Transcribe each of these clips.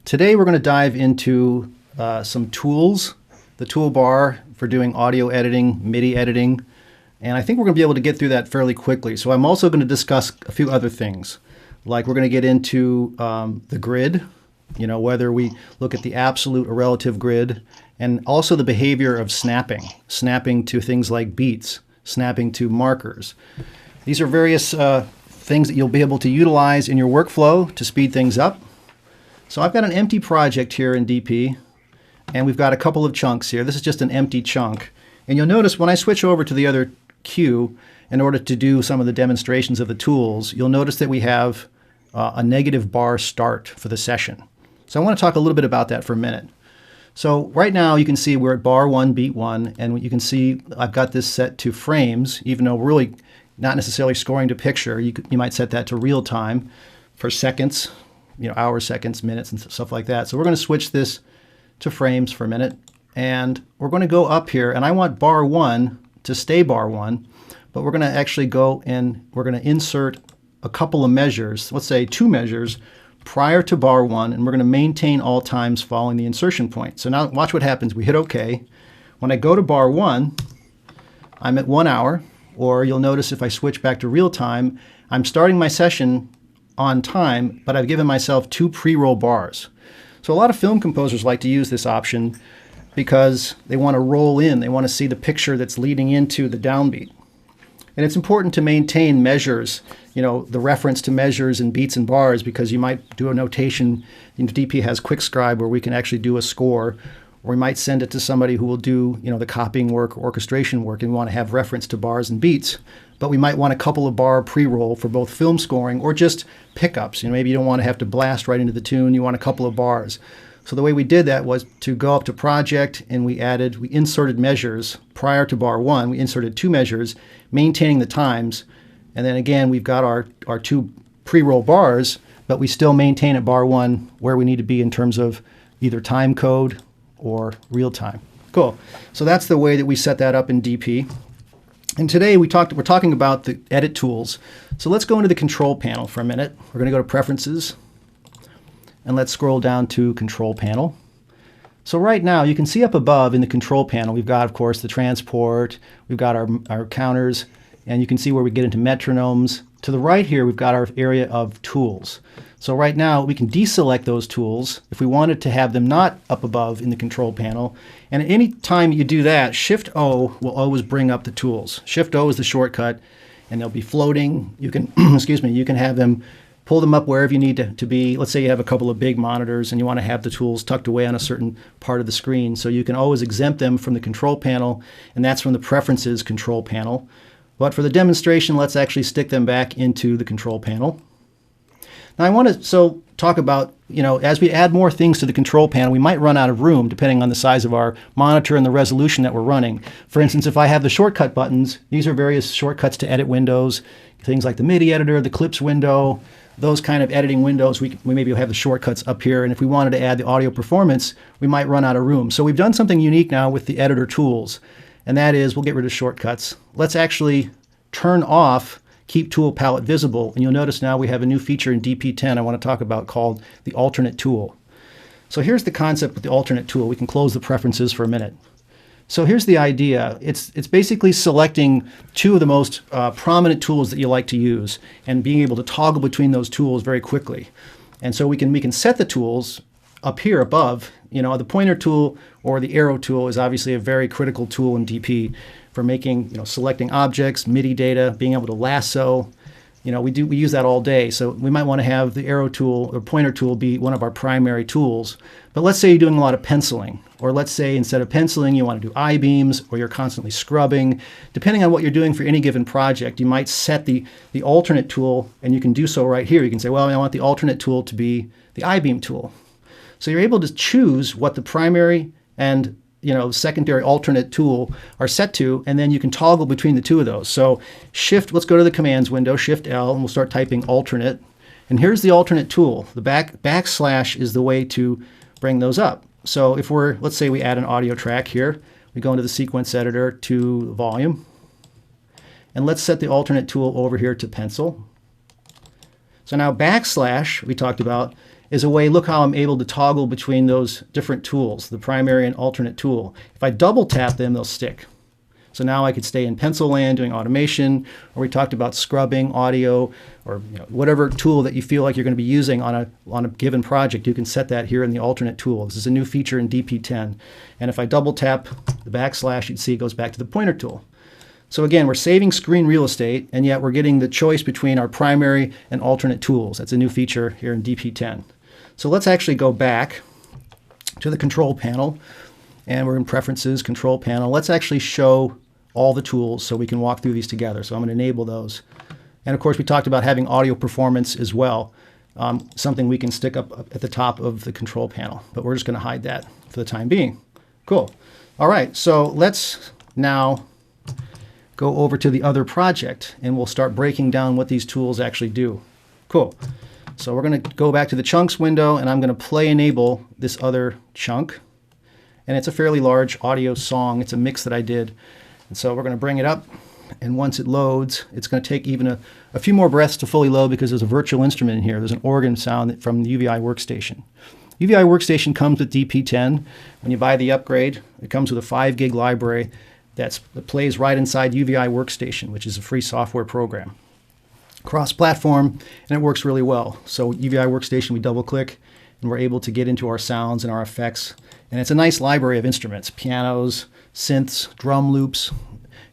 Today we're going to dive into some tools, the toolbar for doing audio editing, MIDI editing, and I think we're going to be able to get through that fairly quickly. So I'm also going to discuss a few other things, like we're going to get into the grid, whether we look at the absolute or relative grid, and also the behavior of snapping to things like beats, snapping to markers. These are various things that you'll be able to utilize in your workflow to speed things up. So I've got an empty project here in DP, and we've got a couple of chunks here. This is just an empty chunk. And you'll notice when I switch over to the other queue in order to do some of the demonstrations of the tools, you'll notice that we have a negative bar start for the session. So I want to talk a little bit about that for a minute. So right now you can see we're at bar 1, beat 1, and you can see I've got this set to frames, even though we're really not necessarily scoring to picture. You might set that to real time for seconds, hours, seconds, minutes, and stuff like that. So we're going to switch this to frames for a minute, and we're going to go up here, and I want bar 1 to stay bar 1, but we're going to actually go and we're going to insert a couple of measures, let's say 2 measures, prior to bar 1, and we're going to maintain all times following the insertion point. So now watch what happens. We hit OK. When I go to bar 1, I'm at 1 hour, or you'll notice if I switch back to real time, I'm starting my session on time, but I've given myself 2 pre-roll bars. So a lot of film composers like to use this option because they want to roll in. They want to see the picture that's leading into the downbeat. And it's important to maintain measures, the reference to measures and beats and bars, because you might do a notation. DP has QuickScribe where we can actually do a score, or we might send it to somebody who will do the copying work, orchestration work, and we want to have reference to bars and beats. But we might want a couple of bar pre-roll for both film scoring or just pickups. Maybe you don't want to have to blast right into the tune. You want a couple of bars. So the way we did that was to go up to project, and we inserted measures prior to bar 1. We inserted 2 measures, maintaining the times. And then again, we've got our 2 pre-roll bars, but we still maintain at bar 1 where we need to be in terms of either time code or real time. Cool. So that's the way that we set that up in DP. And today we're talking about the edit tools. So let's go into the control panel for a minute. We're going to go to preferences, and let's scroll down to control panel. So right now you can see up above in the control panel, we've got, of course, the transport, we've got our counters, and you can see where we get into metronomes. To the right here, we've got our area of tools. So right now we can deselect those tools if we wanted to have them not up above in the control panel. And at any time you do that, Shift-O will always bring up the tools. Shift-O is the shortcut, and they'll be floating. You can, you can have them, pull them up wherever you need to be. Let's say you have a couple of big monitors and you want to have the tools tucked away on a certain part of the screen. So you can always exempt them from the control panel, and that's from the preferences control panel. But for the demonstration, let's actually stick them back into the control panel. Now I want to talk about, as we add more things to the control panel, we might run out of room depending on the size of our monitor and the resolution that we're running. For instance, if I have the shortcut buttons, these are various shortcuts to edit windows, things like the MIDI editor, the clips window, those kind of editing windows. We maybe have the shortcuts up here, and if we wanted to add the audio performance, we might run out of room. So we've done something unique now with the editor tools, and that is we'll get rid of shortcuts. Let's actually turn off Keep Tool Palette Visible, and you'll notice now we have a new feature in DP10 I want to talk about called the alternate tool. So here's the concept with the alternate tool. We can close the preferences for a minute. So here's the idea. It's basically selecting 2 of the most prominent tools that you like to use and being able to toggle between those tools very quickly. And so we can set the tools up here above. The pointer tool or the arrow tool is obviously a very critical tool in DP for making, selecting objects, MIDI data, being able to lasso. We use that all day. So we might want to have the arrow tool or pointer tool be one of our primary tools. But let's say you're doing a lot of penciling, or let's say instead of penciling, you want to do I-beams, or you're constantly scrubbing. Depending on what you're doing for any given project, you might set the alternate tool, and you can do so right here. You can say, well, I want the alternate tool to be the I-beam tool. So you're able to choose what the primary and secondary alternate tool are set to, and then you can toggle between the 2 of those. So let's go to the commands window, Shift-L, and we'll start typing alternate. And here's the alternate tool. The backslash is the way to bring those up. So if let's say we add an audio track here, we go into the sequence editor to volume, and let's set the alternate tool over here to pencil. So now backslash, we talked about, is a way, look how I'm able to toggle between those different tools, the primary and alternate tool. If I double tap them, they'll stick. So now I could stay in pencil land doing automation, or we talked about scrubbing audio, or whatever tool that you feel like you're going to be using on a given project. You can set that here in the alternate tool. This is a new feature in DP10. And if I double tap the backslash, you'd see it goes back to the pointer tool. So again, we're saving screen real estate, and yet we're getting the choice between our primary and alternate tools. That's a new feature here in DP10. So let's actually go back to the control panel, and we're in Preferences, Control Panel. Let's actually show all the tools so we can walk through these together. So I'm going to enable those. And of course, we talked about having audio performance as well, something we can stick up at the top of the control panel. But we're just going to hide that for the time being. Cool. All right, so let's now go over to the other project, and we'll start breaking down what these tools actually do. Cool. So we're going to go back to the chunks window, and I'm going to play enable this other chunk. And it's a fairly large audio song. It's a mix that I did. And so we're going to bring it up, and once it loads, it's going to take even a few more breaths to fully load because there's a virtual instrument in here. There's an organ sound from the UVI Workstation. UVI Workstation comes with DP10. When you buy the upgrade, it comes with a 5 gig library that plays right inside UVI Workstation, which is a free software program. Cross-platform, and it works really well. So UVI Workstation, we double-click, and we're able to get into our sounds and our effects. And it's a nice library of instruments, pianos, synths, drum loops,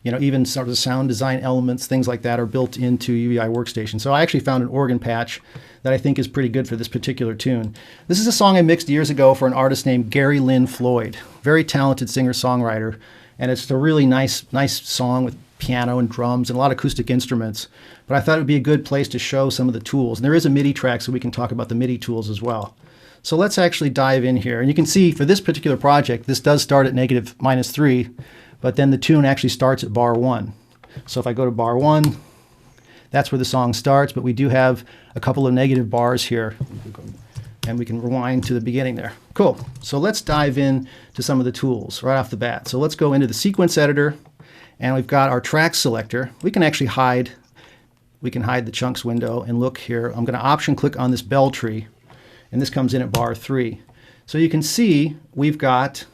even sort of sound design elements, things like that are built into UVI Workstation. So I actually found an organ patch that I think is pretty good for this particular tune. This is a song I mixed years ago for an artist named Gary Lynn Floyd, very talented singer-songwriter. And it's a really nice song with piano and drums and a lot of acoustic instruments. But I thought it would be a good place to show some of the tools. And there is a MIDI track, so we can talk about the MIDI tools as well. So let's actually dive in here. And you can see for this particular project, this does start at -3, but then the tune actually starts at bar 1. So if I go to bar 1, that's where the song starts, but we do have a couple of negative bars here. And we can rewind to the beginning there. Cool. So let's dive in to some of the tools right off the bat. So let's go into the sequence editor, and we've got our track selector. We can actually hide the chunks window and look here. I'm going to option click on this bell tree, and this comes in at bar 3. So you can see we've got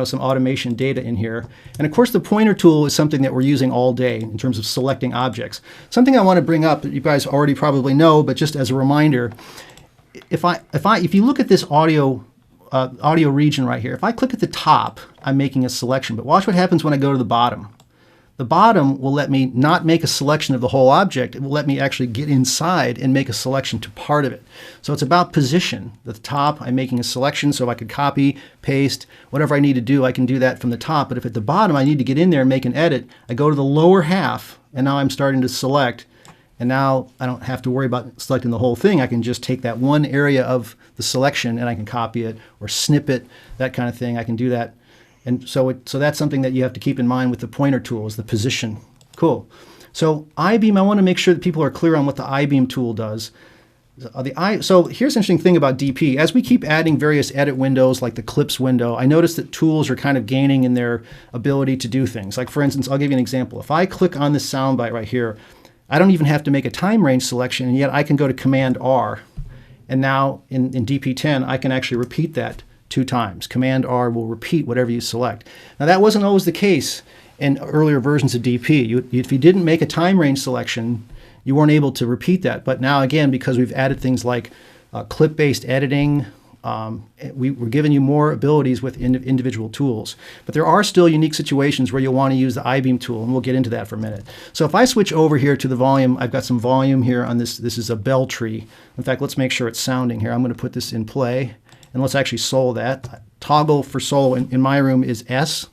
some automation data in here. And of course, the pointer tool is something that we're using all day in terms of selecting objects. Something I want to bring up that you guys already probably know, but just as a reminder, if you look at this audio region right here, if I click at the top, I'm making a selection. But watch what happens when I go to the bottom. The bottom will let me not make a selection of the whole object. It will let me actually get inside and make a selection to part of it. So it's about position. At the top, I'm making a selection, so I could copy, paste, whatever I need to do, I can do that from the top. But if at the bottom I need to get in there and make an edit, I go to the lower half, and now I'm starting to select. And now I don't have to worry about selecting the whole thing. I can just take that one area of the selection and I can copy it or snip it, that kind of thing. I can do that. And so that's something that you have to keep in mind with the pointer tool is the position. Cool. So I-beam, I want to make sure that people are clear on what the I-beam tool does. So here's an interesting thing about DP. As we keep adding various edit windows like the clips window, I notice that tools are kind of gaining in their ability to do things. Like for instance, I'll give you an example. If I click on this soundbite right here, I don't even have to make a time range selection, and yet I can go to Command R. And now in DP10, I can actually repeat that 2 times. Command R will repeat whatever you select. Now that wasn't always the case in earlier versions of DP. If you didn't make a time range selection, you weren't able to repeat that. But now again, because we've added things like clip-based editing, we're giving you more abilities with individual tools. But there are still unique situations where you'll want to use the I-beam tool, and we'll get into that for a minute. So if I switch over here to the volume, I've got some volume here on this. This is a bell tree. In fact, let's make sure it's sounding here. I'm going to put this in play, and let's actually solo that. Toggle for solo in my room is S.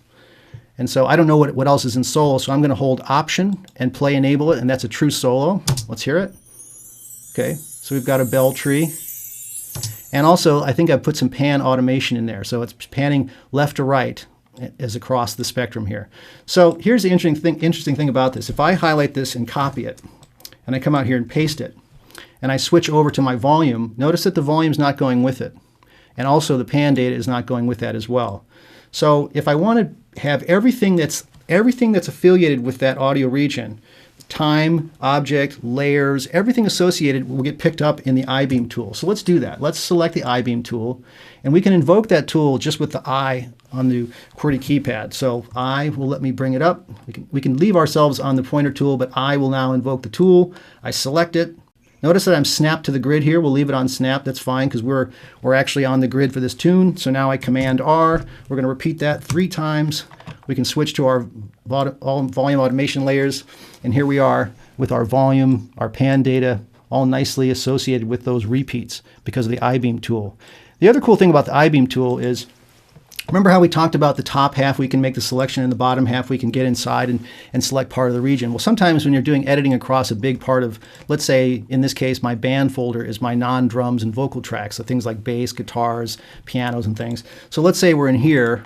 And so I don't know what else is in solo, so I'm going to hold Option and play enable it, and that's a true solo. Let's hear it. Okay, so we've got a bell tree. And also, I think I've put some pan automation in there. So it's panning left to right as across the spectrum here. So here's the interesting thing about this. If I highlight this and copy it, and I come out here and paste it, and I switch over to my volume, notice that the volume's not going with it. And also the pan data is not going with that as well. So if I want to have everything that's affiliated with that audio region, time, object, layers, everything associated will get picked up in the I-beam tool. So let's do that. Let's select the I-beam tool, and we can invoke that tool just with the I on the QWERTY keypad. So I will let me bring it up. We can leave ourselves on the pointer tool, but I will now invoke the tool. I select it. Notice that I'm snapped to the grid here. We'll leave it on snap. That's fine because we're actually on the grid for this tune. So now I Command R. We're going to repeat that 3 times. We can switch to our volume automation layers. And here we are with our volume, our pan data, all nicely associated with those repeats because of the I-beam tool. The other cool thing about the I-beam tool is, remember how we talked about the top half we can make the selection and the bottom half we can get inside and select part of the region? Well, sometimes when you're doing editing across a big part of, let's say in this case, my band folder is my non-drums and vocal tracks, so things like bass, guitars, pianos, and things. So let's say we're in here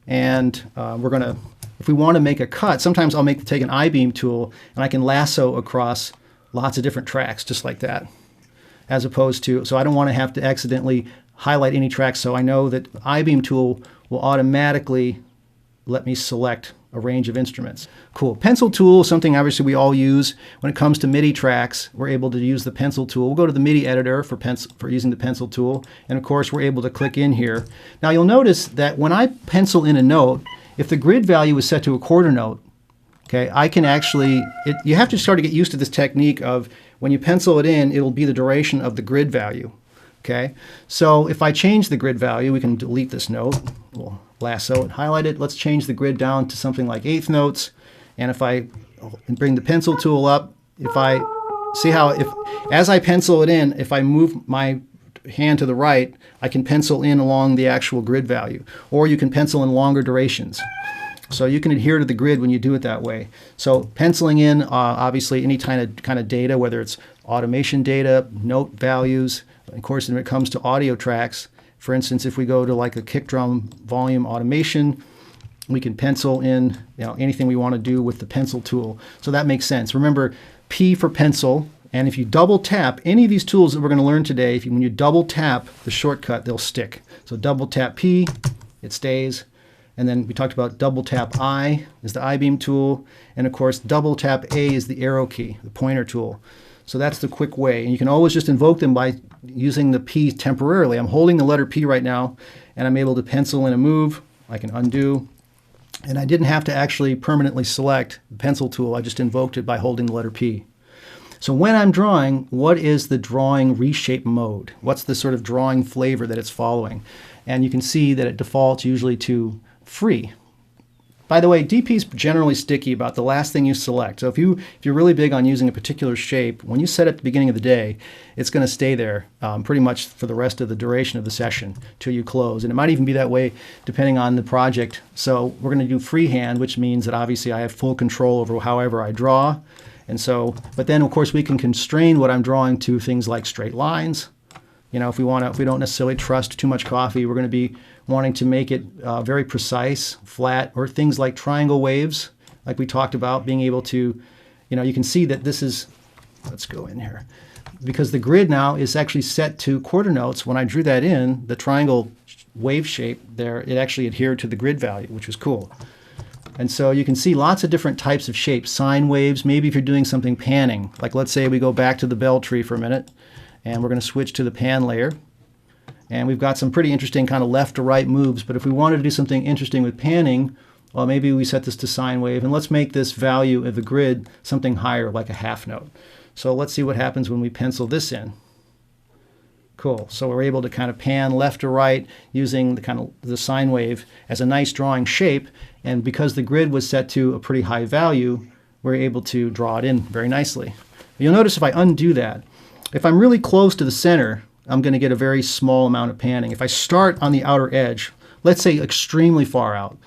and we're going to, if we want to make a cut, sometimes I'll take an I-beam tool and I can lasso across lots of different tracks just like that, as opposed to, so I don't want to have to accidentally highlight any tracks, so I know that I-beam tool will automatically let me select a range of instruments. Cool. Pencil tool, something obviously we all use when it comes to MIDI tracks. We're able to use the pencil tool. We'll go to the MIDI editor for using the pencil tool, and of course we're able to click in here. Now you'll notice that when I pencil in a note, if the grid value is set to a quarter note, okay, I can actually, you have to start to get used to this technique of when you pencil it in, it'll be the duration of the grid value. Okay, so if I change the grid value, we can delete this note. We'll lasso it, highlight it. Let's change the grid down to something like 1/8 notes. And if I bring the pencil tool up, if I see how, as I pencil it in, if I move my hand to the right, I can pencil in along the actual grid value. Or you can pencil in longer durations. So you can adhere to the grid when you do it that way. So penciling in, obviously, any kind of data, whether it's automation data, note values. Of course, when it comes to audio tracks, for instance, if we go to like a kick drum volume automation, we can pencil in anything we want to do with the pencil tool. So that makes sense. Remember, P for pencil, and if you double tap any of these tools that we're going to learn today, when you double tap the shortcut, they'll stick. So double tap P, it stays. And then we talked about double tap I is the I-beam tool. And of course, double tap A is the arrow key, the pointer tool. So that's the quick way. And you can always just invoke them by using the P temporarily. I'm holding the letter P right now, and I'm able to pencil in a move. I can undo. And I didn't have to actually permanently select the pencil tool. I just invoked it by holding the letter P. So when I'm drawing, what is the drawing reshape mode? What's the sort of drawing flavor that it's following? And you can see that it defaults usually to free. By the way, DP is generally sticky about the last thing you select. So if you're really big on using a particular shape, when you set it at the beginning of the day, it's going to stay there pretty much for the rest of the duration of the session till you close. And it might even be that way depending on the project. So we're going to do freehand, which means that obviously I have full control over however I draw. And so, but then of course we can constrain what I'm drawing to things like straight lines. If we don't necessarily trust too much coffee, we're going to be wanting to make it very precise, flat, or things like triangle waves, like we talked about, being able to, you can see that this is, let's go in here, because the grid now is actually set to quarter notes. When I drew that in, the triangle wave shape there, it actually adhered to the grid value, which was cool. And so you can see lots of different types of shapes, sine waves, maybe if you're doing something panning, like let's say we go back to the bell tree for a minute, and we're going to switch to the pan layer. And we've got some pretty interesting kind of left to right moves, but if we wanted to do something interesting with panning, well, maybe we set this to sine wave, and let's make this value of the grid something higher, like a half note. So let's see what happens when we pencil this in. Cool. So we're able to kind of pan left to right using the sine wave as a nice drawing shape, and because the grid was set to a pretty high value, we're able to draw it in very nicely. You'll notice if I undo that, if I'm really close to the center, I'm going to get a very small amount of panning. If I start on the outer edge, let's say extremely far out,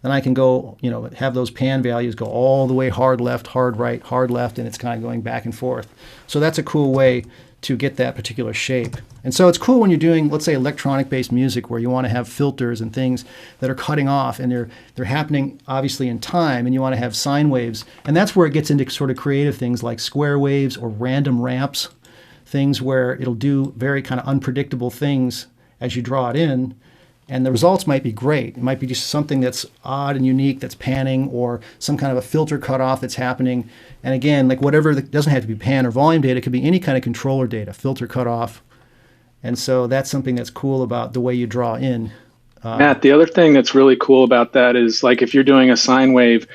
then I can go, have those pan values go all the way hard left, hard right, hard left, and it's kind of going back and forth. So that's a cool way to get that particular shape. And so it's cool when you're doing, let's say, electronic-based music where you want to have filters and things that are cutting off, and they're happening obviously in time, and you want to have sine waves. And that's where it gets into sort of creative things like square waves or random ramps, things where it'll do very kind of unpredictable things as you draw it in. And the results might be great. It might be just something that's odd and unique that's panning, or some kind of a filter cutoff that's happening. And again, like whatever, it doesn't have to be pan or volume data, it could be any kind of controller data, filter cutoff. And so that's something that's cool about the way you draw in. Matt, the other thing that's really cool about that is, like, if you're doing a sine wave,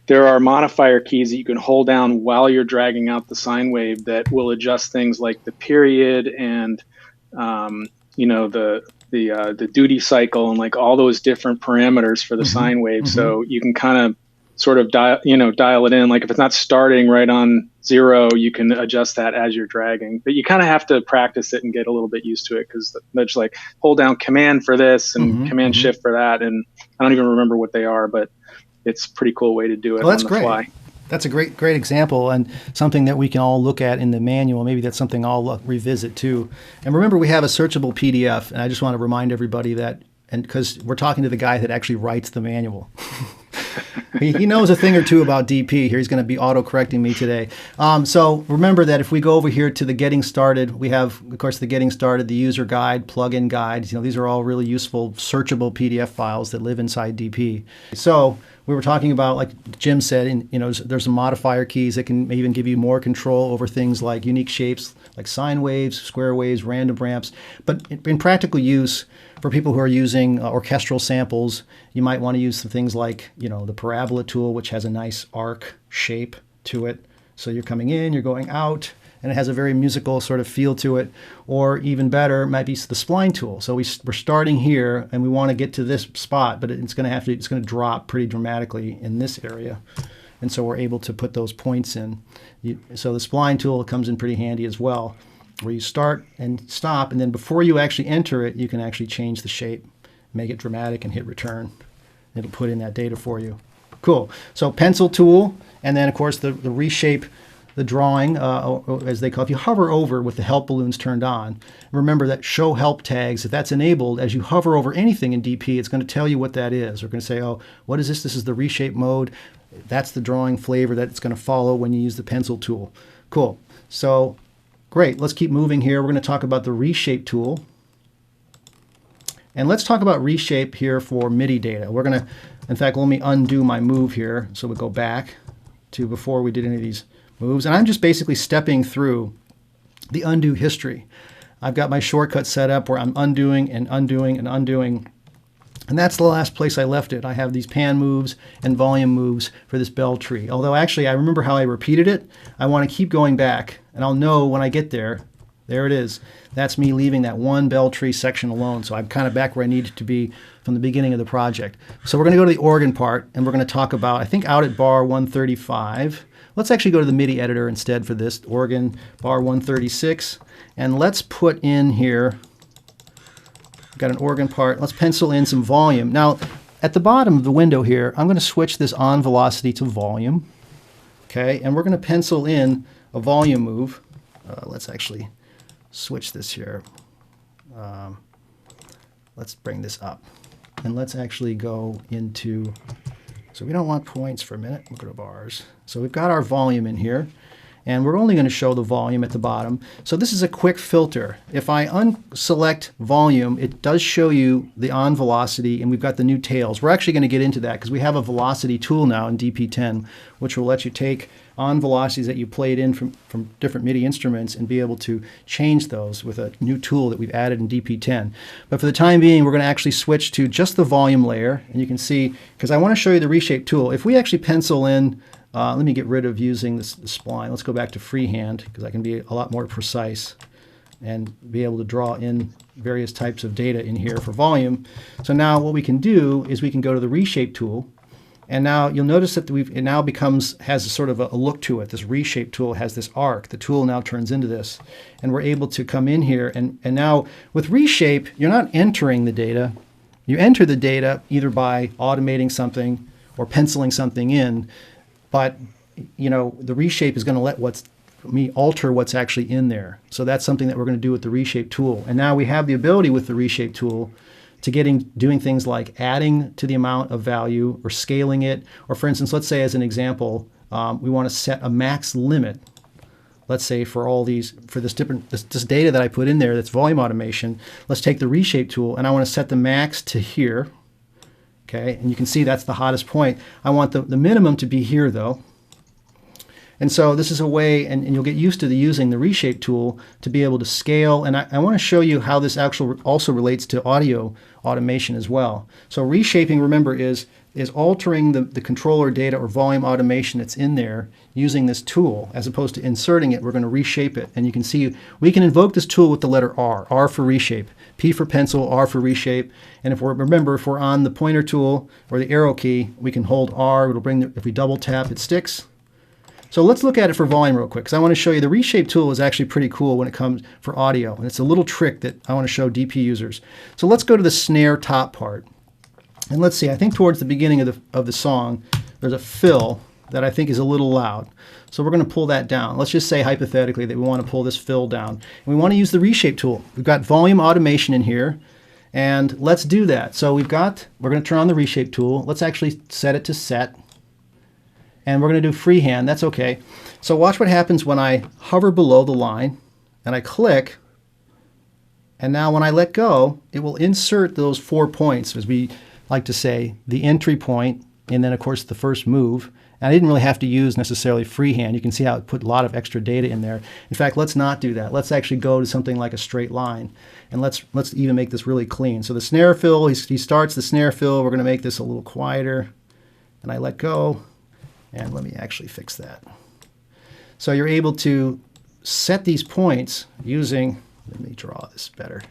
there are modifier keys that you can hold down while you're dragging out the sine wave that will adjust things like the period and, you know, the duty cycle and like all those different parameters for the sine wave. So you can kind of sort of dial it in. Like if it's not starting right on 0, you can adjust that as you're dragging. But you kind of have to practice it and get a little bit used to it, because there's like hold down command for this and command shift for that. And I don't even remember what they are, but it's a pretty cool way to do it on the fly. That's a great example, and something that we can all look at in the manual. Maybe that's something I'll revisit too. And remember, we have a searchable PDF, and I just want to remind everybody that, and because we're talking to the guy that actually writes the manual. He knows a thing or two about DP here. He's going to be auto-correcting me today. So remember that if we go over here to the Getting Started, we have, of course, the Getting Started, the User Guide, Plugin Guides. You know, these are all really useful searchable PDF files that live inside DP. So we were talking about, like Jim said, you know, there's some modifier keys that can even give you more control over things like unique shapes, like sine waves, square waves, random ramps. But in practical use, for people who are using orchestral samples, you might want to use some things like, you know, the parabola tool, which has a nice arc shape to it. So you're coming in, you're going out, and it has a very musical sort of feel to it. Or even better, might be the spline tool. So we're starting here, and we want to get to this spot, but it's going to drop pretty dramatically in this area. And so we're able to put those points in. So the spline tool comes in pretty handy as well, where you start and stop, and then before you actually enter it, you can actually change the shape, make it dramatic, and hit return. It'll put in that data for you. Cool. So pencil tool, and then of course the reshape, the drawing, as they call it. If you hover over with the help balloons turned on, remember that show help tags, if that's enabled, as you hover over anything in DP, it's going to tell you what that is. We're going to say, oh, what is this? This is the reshape mode. That's the drawing flavor that it's going to follow when you use the pencil tool. Cool. So great. Let's keep moving here. We're going to talk about the Reshape tool. And let's talk about Reshape here for MIDI data. We're going to, in fact, let me undo my move here so we go back to before we did any of these moves. And I'm just basically stepping through the undo history. I've got my shortcut set up where I'm undoing and undoing and undoing. And that's the last place I left it. I have these pan moves and volume moves for this bell tree. Although actually I remember how I repeated it. I want to keep going back, and I'll know when I get there. There it is. That's me leaving that one bell tree section alone. So I'm kind of back where I needed to be from the beginning of the project. So we're going to go to the organ part, and we're going to talk about, I think, out at bar 135. Let's actually go to the MIDI editor instead for this, organ bar 136. And let's put in here, we've got an organ part. Let's pencil in some volume. Now, at the bottom of the window here, I'm going to switch this on velocity to volume. Okay, and we're going to pencil in a volume move. Let's actually switch this here. Let's bring this up. And let's actually go into, so we don't want points for a minute. We'll go to bars. So we've got our volume in here, and we're only going to show the volume at the bottom. So this is a quick filter. If I unselect volume, it does show you the on velocity, and we've got the new tails. We're actually going to get into that because we have a velocity tool now in DP10, which will let you take on velocities that you played in from different MIDI instruments and be able to change those with a new tool that we've added in DP10. But for the time being, we're going to actually switch to just the volume layer. And you can see, because I want to show you the Reshape tool, if we actually pencil in, let me get rid of using the spline. Let's go back to freehand, because I can be a lot more precise and be able to draw in various types of data in here for volume. So now what we can do is we can go to the Reshape tool. And now you'll notice that it now has a sort of a look to it. This Reshape tool has this arc. The tool now turns into this. And we're able to come in here. And now with Reshape, you're not entering the data. You enter the data either by automating something or penciling something in. But you know, the Reshape is going to let alter what's actually in there. So that's something that we're going to do with the Reshape tool. And now we have the ability with the Reshape tool to doing things like adding to the amount of value or scaling it. Or for instance, let's say as an example, we want to set a max limit let's say for all these, for this data that I put in there that's volume automation, let's take the Reshape tool and I want to set the max to here. Okay, and you can see that's the hottest point. I want the minimum to be here though. And so this is a way, and you'll get used to using the Reshape tool to be able to scale. And I want to show you how this actually also relates to audio automation as well. So reshaping, remember, is altering the controller data or volume automation that's in there using this tool. As opposed to inserting it, we're going to reshape it. And you can see we can invoke this tool with the letter R. R for reshape, P for pencil, R for reshape. And if we're on the pointer tool or the arrow key, we can hold R. It'll bring if we double tap, it sticks. So let's look at it for volume real quick, because I want to show you the Reshape tool is actually pretty cool when it comes for audio. And it's a little trick that I want to show DP users. So let's go to the snare top part. And let's see, I think towards the beginning of the song, there's a fill that I think is a little loud. So we're going to pull that down. Let's just say hypothetically that we want to pull this fill down. And we want to use the Reshape tool. We've got volume automation in here. And let's do that. So we're going to turn on the Reshape tool. Let's actually set it to set. And we're going to do freehand. That's okay. So watch what happens when I hover below the line and I click. And now when I let go, it will insert those 4 points, as we like to say, the entry point, and then of course the first move. And I didn't really have to use necessarily freehand. You can see how it put a lot of extra data in there. In fact, let's not do that. Let's actually go to something like a straight line. And let's even make this really clean. So the snare fill, he starts the snare fill. We're going to make this a little quieter. And I let go. And let me actually fix that. So you're able to set these points using, let me draw this better.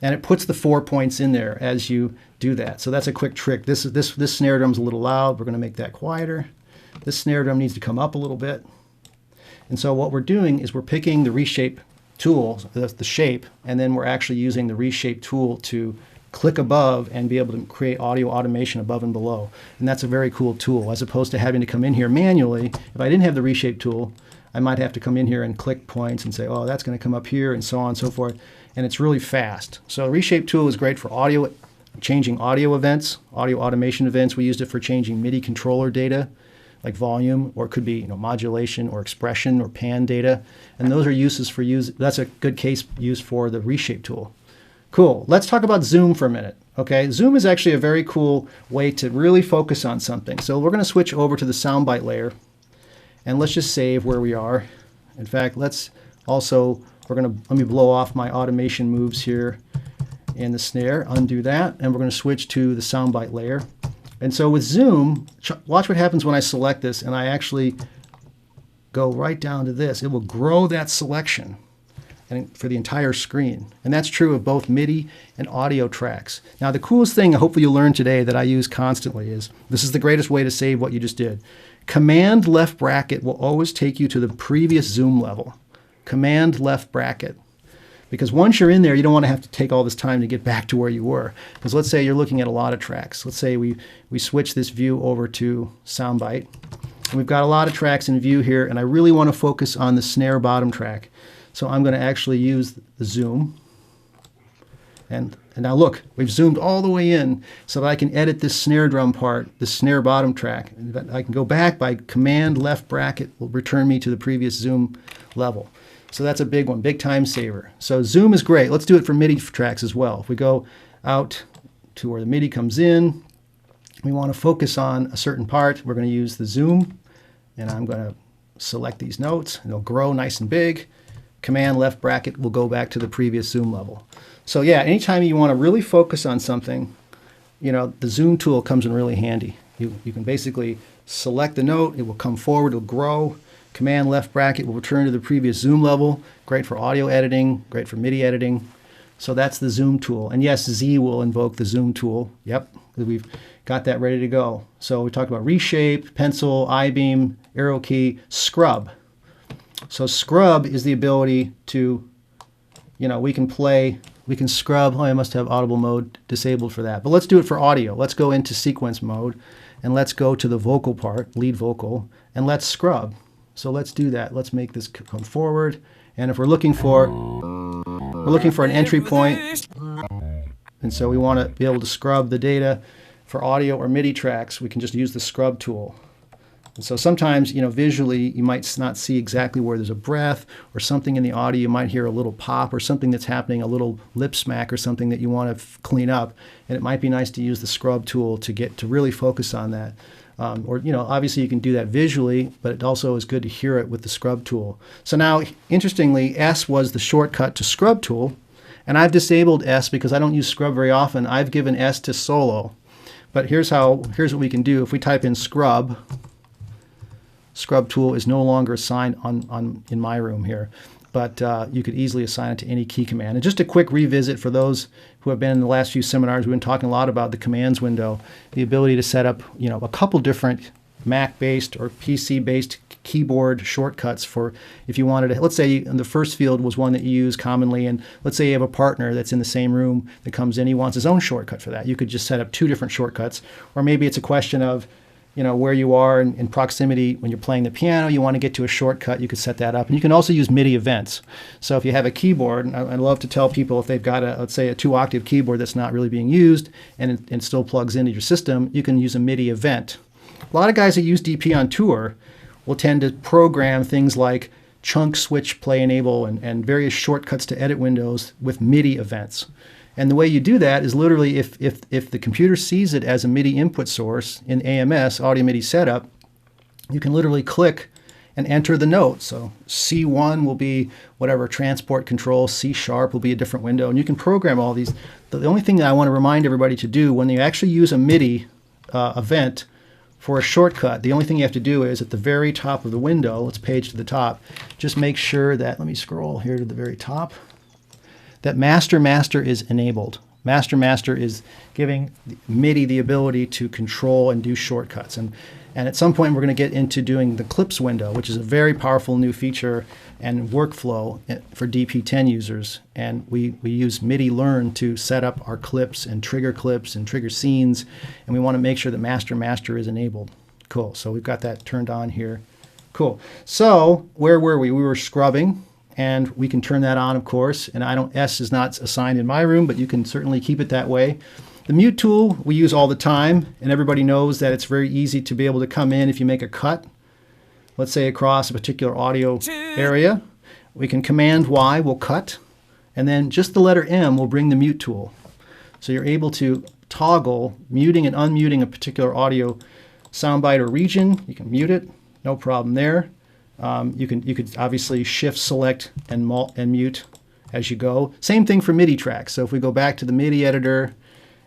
And it puts the 4 points in there as you do that. So that's a quick trick. This snare drum's a little loud. We're going to make that quieter. This snare drum needs to come up a little bit. And so what we're doing is we're picking the Reshape tool, the shape, and then we're actually using the Reshape tool to click above and be able to create audio automation above and below. And that's a very cool tool, as opposed to having to come in here manually. If I didn't have the Reshape tool, I might have to come in here and click points and say, oh, that's going to come up here, and so on and so forth. And it's really fast. So Reshape tool is great for audio, changing audio events, audio automation events. We used it for changing MIDI controller data, like volume, or it could be modulation or expression or pan data. And those are uses for that's a good case use for the Reshape tool. Cool. Let's talk about zoom for a minute. Okay, zoom is actually a very cool way to really focus on something. So we're going to switch over to the Soundbite layer, and let's just save where we are. In fact, let me blow off my automation moves here in the snare, undo that, and we're going to switch to the Soundbite layer. And so with zoom, watch what happens when I select this and I actually go right down to this. It will grow that selection for the entire screen. And that's true of both MIDI and audio tracks. Now the coolest thing hopefully you'll learn today that I use constantly is, this is the greatest way to save what you just did. Command left bracket will always take you to the previous zoom level. Command left bracket. Because once you're in there, you don't want to have to take all this time to get back to where you were. Because let's say you're looking at a lot of tracks. Let's say we switch this view over to Soundbite. And we've got a lot of tracks in view here, and I really want to focus on the snare bottom track. So I'm going to actually use the zoom. And now look, we've zoomed all the way in so that I can edit this snare drum part, the snare bottom track. And I can go back by command left bracket will return me to the previous zoom level. So that's a big one, big time saver. So zoom is great. Let's do it for MIDI tracks as well. If we go out to where the MIDI comes in, we want to focus on a certain part. We're going to use the zoom, and I'm going to select these notes, and they'll grow nice and big. Command left bracket will go back to the previous zoom level. So yeah, anytime you want to really focus on something, the zoom tool comes in really handy. You can basically select the note, it will come forward, it'll grow. Command left bracket will return to the previous zoom level. Great for audio editing, great for MIDI editing. So that's the zoom tool. And yes, Z will invoke the zoom tool. Yep, we've got that ready to go. So we talked about reshape, pencil, I-beam, arrow key, scrub. So scrub is the ability to, we can scrub. Oh, I must have audible mode disabled for that. But let's do it for audio. Let's go into sequence mode, and let's go to the vocal part, lead vocal, and let's scrub. So let's do that. Let's make this come forward. And if we're looking for an entry point, and so we want to be able to scrub the data for audio or MIDI tracks, we can just use the scrub tool. And so sometimes, visually, you might not see exactly where there's a breath or something in the audio. You might hear a little pop or something that's happening, a little lip smack or something that you want to clean up. And it might be nice to use the scrub tool to really focus on that. Obviously you can do that visually, but it also is good to hear it with the scrub tool. So now, interestingly, S was the shortcut to scrub tool. And I've disabled S because I don't use scrub very often. I've given S to solo. But here's what we can do. If we type in scrub tool is no longer assigned in my room here, but you could easily assign it to any key command. And just a quick revisit for those who have been in the last few seminars, we've been talking a lot about the commands window, the ability to set up a couple different Mac-based or PC-based keyboard shortcuts for if you wanted to. Let's say the first field was one that you use commonly, and let's say you have a partner that's in the same room that comes in, he wants his own shortcut for that. You could just set up two different shortcuts, or maybe it's a question of where you are in proximity when you're playing the piano, you want to get to a shortcut, you could set that up. And you can also use MIDI events. So if you have a keyboard, and I love to tell people if they've got let's say a 2-octave keyboard that's not really being used and it still plugs into your system, you can use a MIDI event. A lot of guys that use DP on tour will tend to program things like chunk, switch, play, enable, and various shortcuts to edit windows with MIDI events. And the way you do that is literally if the computer sees it as a MIDI input source in AMS, Audio MIDI Setup, you can literally click and enter the note. So C1 will be whatever transport control, C# will be a different window, and you can program all these. The only thing that I want to remind everybody to do when you actually use a MIDI event for a shortcut, the only thing you have to do is at the very top of the window, let's page to the top, just make sure that, let me scroll here to the very top, that master is enabled. Master is giving MIDI the ability to control and do shortcuts. And at some point we're going to get into doing the clips window, which is a very powerful new feature and workflow for DP10 users. And we use MIDI learn to set up our clips and trigger scenes. And we want to make sure that master is enabled. Cool. So we've got that turned on here. Cool. So where were we? We were scrubbing. And we can turn that on, of course. And S is not assigned in my room, but you can certainly keep it that way. The mute tool we use all the time, and everybody knows that it's very easy to be able to come in if you make a cut, let's say across a particular audio area. We can Command Y, we'll cut, and then just the letter M will bring the mute tool. So you're able to toggle muting and unmuting a particular audio soundbite or region. You can mute it, no problem there. You could obviously shift, select, and mute as you go. Same thing for MIDI tracks. So if we go back to the MIDI editor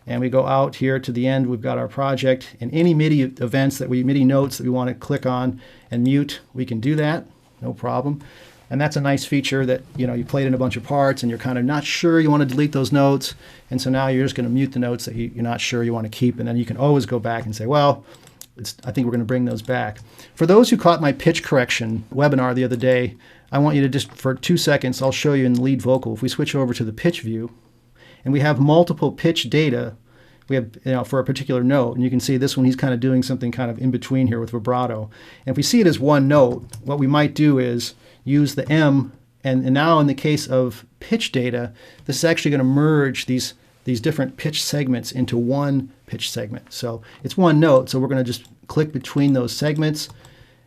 and we go out here to the end, we've got our project, and any MIDI events MIDI notes that we want to click on and mute, we can do that, no problem. And that's a nice feature that you played in a bunch of parts and you're kind of not sure you want to delete those notes, and so now you're just going to mute the notes that you're not sure you want to keep, and then you can always go back and say, well, I think we're going to bring those back. For those who caught my pitch correction webinar the other day, I want you to just, for 2 seconds, I'll show you in the lead vocal. If we switch over to the pitch view, and we have multiple pitch data, we have, for a particular note, and you can see this one, he's kind of doing something kind of in between here with vibrato. And if we see it as one note, what we might do is use the M, and now in the case of pitch data, this is actually going to merge these different pitch segments into one pitch segment. So it's one note, so we're going to just click between those segments,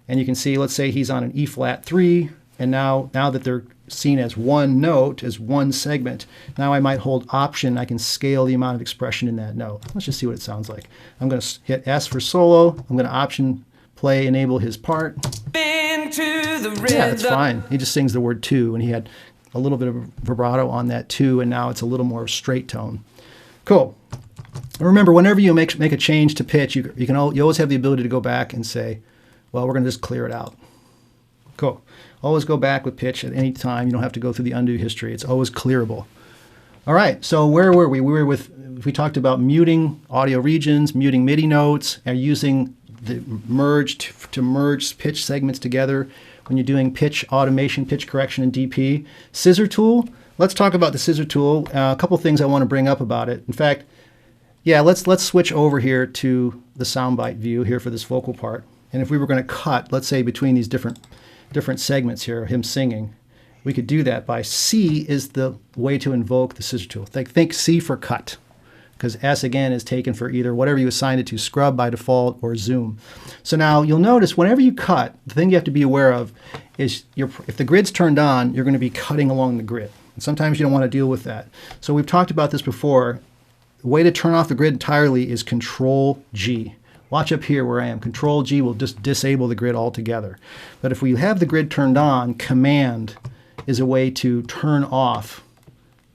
and you can see, let's say he's on an E flat 3, and now that they're seen as one note, as one segment, now I might hold Option, I can scale the amount of expression in that note. Let's just see what it sounds like. I'm going to hit S for solo, I'm going to Option, play, enable his part. Yeah, that's fine. He just sings the word two, and he had a little bit of vibrato on that too, and now it's a little more straight tone. Cool. Remember, whenever you make a change to pitch, you always have the ability to go back and say, well, we're going to just clear it out. Cool. Always go back with pitch at any time. You don't have to go through the undo history. It's always clearable. All right, so where were we? We talked about muting audio regions, muting MIDI notes, and using the merge to merge pitch segments together when you're doing pitch automation, pitch correction in DP. Scissor Tool. Let's talk about the Scissor Tool. A couple things I want to bring up about it. In fact, yeah, let's switch over here to the Soundbite view here for this vocal part. And if we were going to cut, let's say between these different segments here, him singing, we could do that by C is the way to invoke the Scissor Tool. Think C for cut. because S again is taken for either whatever you assigned it to, scrub by default or zoom. So now you'll notice whenever you cut, the thing you have to be aware of is if the grid's turned on, you're going to be cutting along the grid. And sometimes you don't want to deal with that. So we've talked about this before. The way to turn off the grid entirely is Control G. Watch up here where I am. Control G will just disable the grid altogether. But if we have the grid turned on, Command is a way to turn off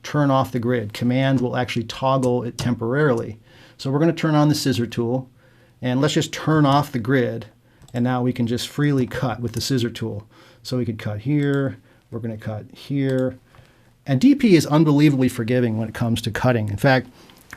the grid. Command will actually toggle it temporarily. So we're going to turn on the Scissor Tool, and let's just turn off the grid, and now we can just freely cut with the Scissor Tool. So we could cut here, we're going to cut here. And DP is unbelievably forgiving when it comes to cutting. In fact,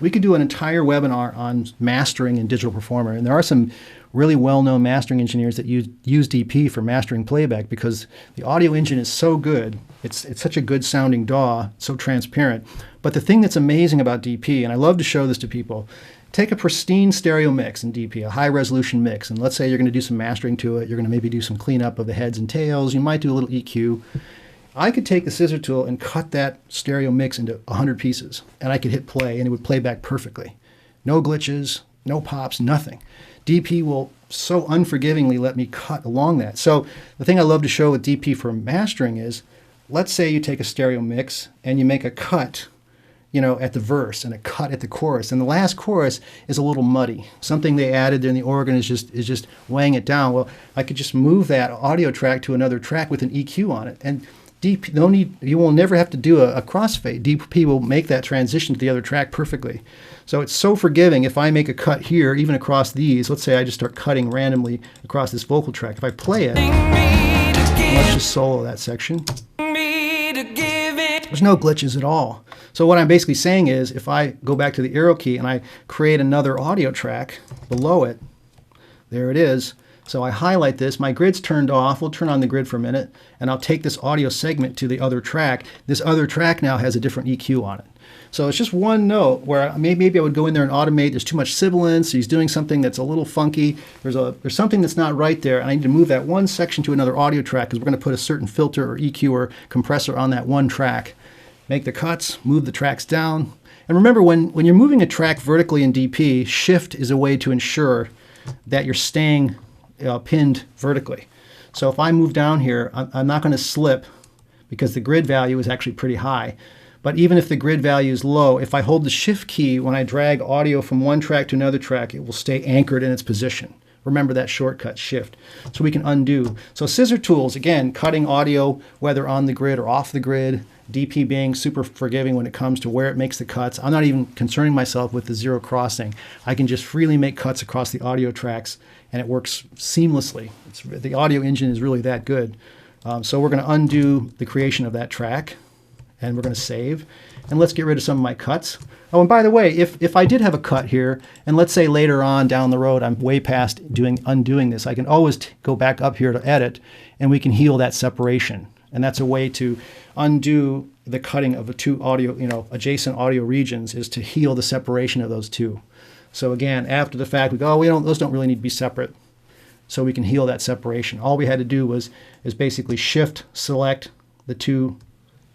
we could do an entire webinar on mastering in Digital Performer, and there are some really well-known mastering engineers that use DP for mastering playback because the audio engine is so good. It's such a good sounding DAW, so transparent. But the thing that's amazing about DP, and I love to show this to people, take a pristine stereo mix in DP, a high resolution mix, and let's say you're going to do some mastering to it. You're going to maybe do some cleanup of the heads and tails. You might do a little EQ. I could take the Scissor Tool and cut that stereo mix into 100 pieces, and I could hit play, and it would play back perfectly. No glitches, no pops, nothing. DP will so unforgivingly let me cut along that. So the thing I love to show with DP for mastering is, let's say you take a stereo mix and you make a cut, at the verse and a cut at the chorus, and the last chorus is a little muddy. Something they added there in the organ is just weighing it down. Well, I could just move that audio track to another track with an EQ on it, and DP, you will never have to do a crossfade. DP will make that transition to the other track perfectly. So it's so forgiving. If I make a cut here, even across these, let's say I just start cutting randomly across this vocal track. If I play it, let's just solo that section. There's no glitches at all. So what I'm basically saying is, if I go back to the arrow key and I create another audio track below it, there it is. So I highlight this, my grid's turned off, we'll turn on the grid for a minute, and I'll take this audio segment to the other track. This other track now has a different EQ on it. So it's just one note where maybe I would go in there and automate, there's too much sibilance, he's doing something that's a little funky, there's something that's not right there, and I need to move that one section to another audio track because we're going to put a certain filter or EQ or compressor on that one track. Make the cuts, move the tracks down. And remember, when you're moving a track vertically in DP, Shift is a way to ensure that you're staying pinned vertically. So if I move down here, I'm not going to slip because the grid value is actually pretty high. But even if the grid value is low, if I hold the Shift key when I drag audio from one track to another track, it will stay anchored in its position. Remember that shortcut, Shift. So we can undo. So Scissor Tools, again, cutting audio, whether on the grid or off the grid. DP being super forgiving when it comes to where it makes the cuts. I'm not even concerning myself with the zero crossing. I can just freely make cuts across the audio tracks, and it works seamlessly. The audio engine is really that good. So we're going to undo the creation of that track, and we're going to save. And let's get rid of some of my cuts. Oh, and by the way, if I did have a cut here, and let's say later on down the road I'm way past undoing this, I can always go back up here to edit, and we can heal that separation. And that's a way to undo the cutting of the two audio, adjacent audio regions, is to heal the separation of those two. So again, after the fact, we go, oh, those don't really need to be separate. So we can heal that separation. All we had to do is basically Shift, select the two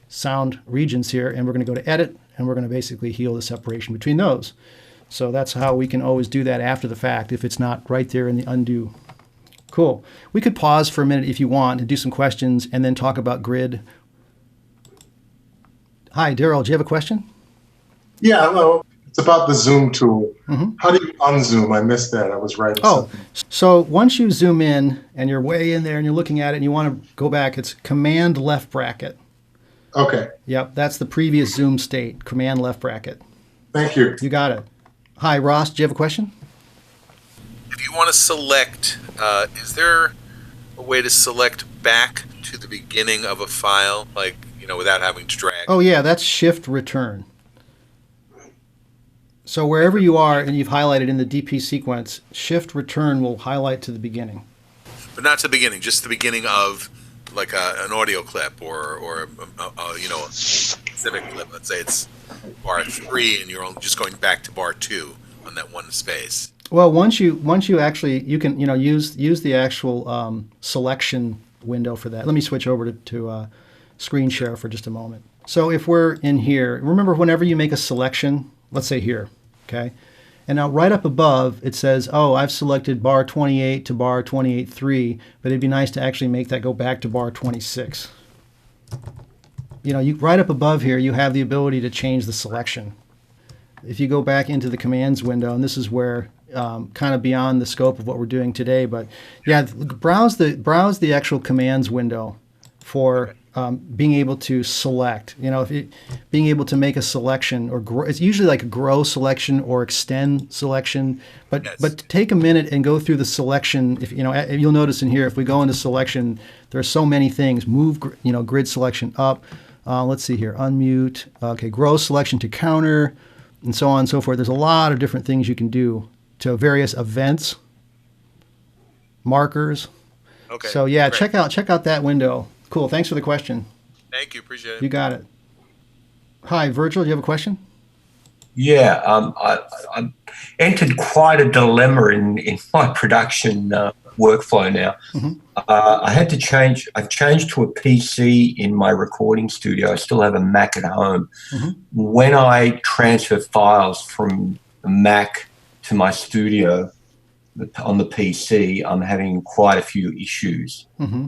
sound regions here, and we're going to go to Edit, and we're going to basically heal the separation between those. So that's how we can always do that after the fact if it's not right there in the undo. Cool. We could pause for a minute if you want and do some questions and then talk about grid. Hi, Daryl, do you have a question? Yeah, hello. It's about the zoom tool. How do you unzoom? I missed that. I was writing something. So once you zoom in and you're way in there and you're looking at it and you want to go back, it's Command left bracket. Okay. Yep, that's the previous zoom state, Command left bracket. Thank you. You got it. Hi, Ross, do you have a question? If you want to select, is there a way to select back to the beginning of a file, like, without having to drag? Oh yeah, that's Shift Return. So wherever you are and you've highlighted in the DP sequence, Shift Return will highlight to the beginning. But not to the beginning, just the beginning of like an audio clip or a specific clip. Let's say it's bar 3 and you're just going back to bar 2 on that one space. Well, once you actually, you can use the actual selection window for that. Let me switch over to screen share for just a moment. So if we're in here, remember whenever you make a selection, let's say here, Okay. And now right up above, it says, oh, I've selected bar 28 to bar 28.3, but it'd be nice to actually make that go back to bar 26. You know, right up above here, you have the ability to change the selection. If you go back into the commands window, and this is where kind of beyond the scope of what we're doing today, but yeah, browse the actual commands window for being able to select. You know, being able to make a selection or it's usually like a grow selection or extend selection. But Yes. but take a minute and go through the selection. If you know, you'll notice in here, if we go into selection, there are so many things. Move, you know, grid selection up. Let's see here, unmute. Okay, grow selection to counter, and so on and so forth. There's a lot of different things you can do to various events, markers. Okay. So yeah, great. check out that window. Cool. Thanks for the question. Thank you. Appreciate it. You got it. Hi, Virgil. Do you have a question? Yeah, I entered quite a dilemma in my production workflow now. Mm-hmm. I've changed to a PC in my recording studio. I still have a Mac at home. Mm-hmm. When I transfer files from the Mac to my studio on the PC, I'm having quite a few issues. Mm-hmm.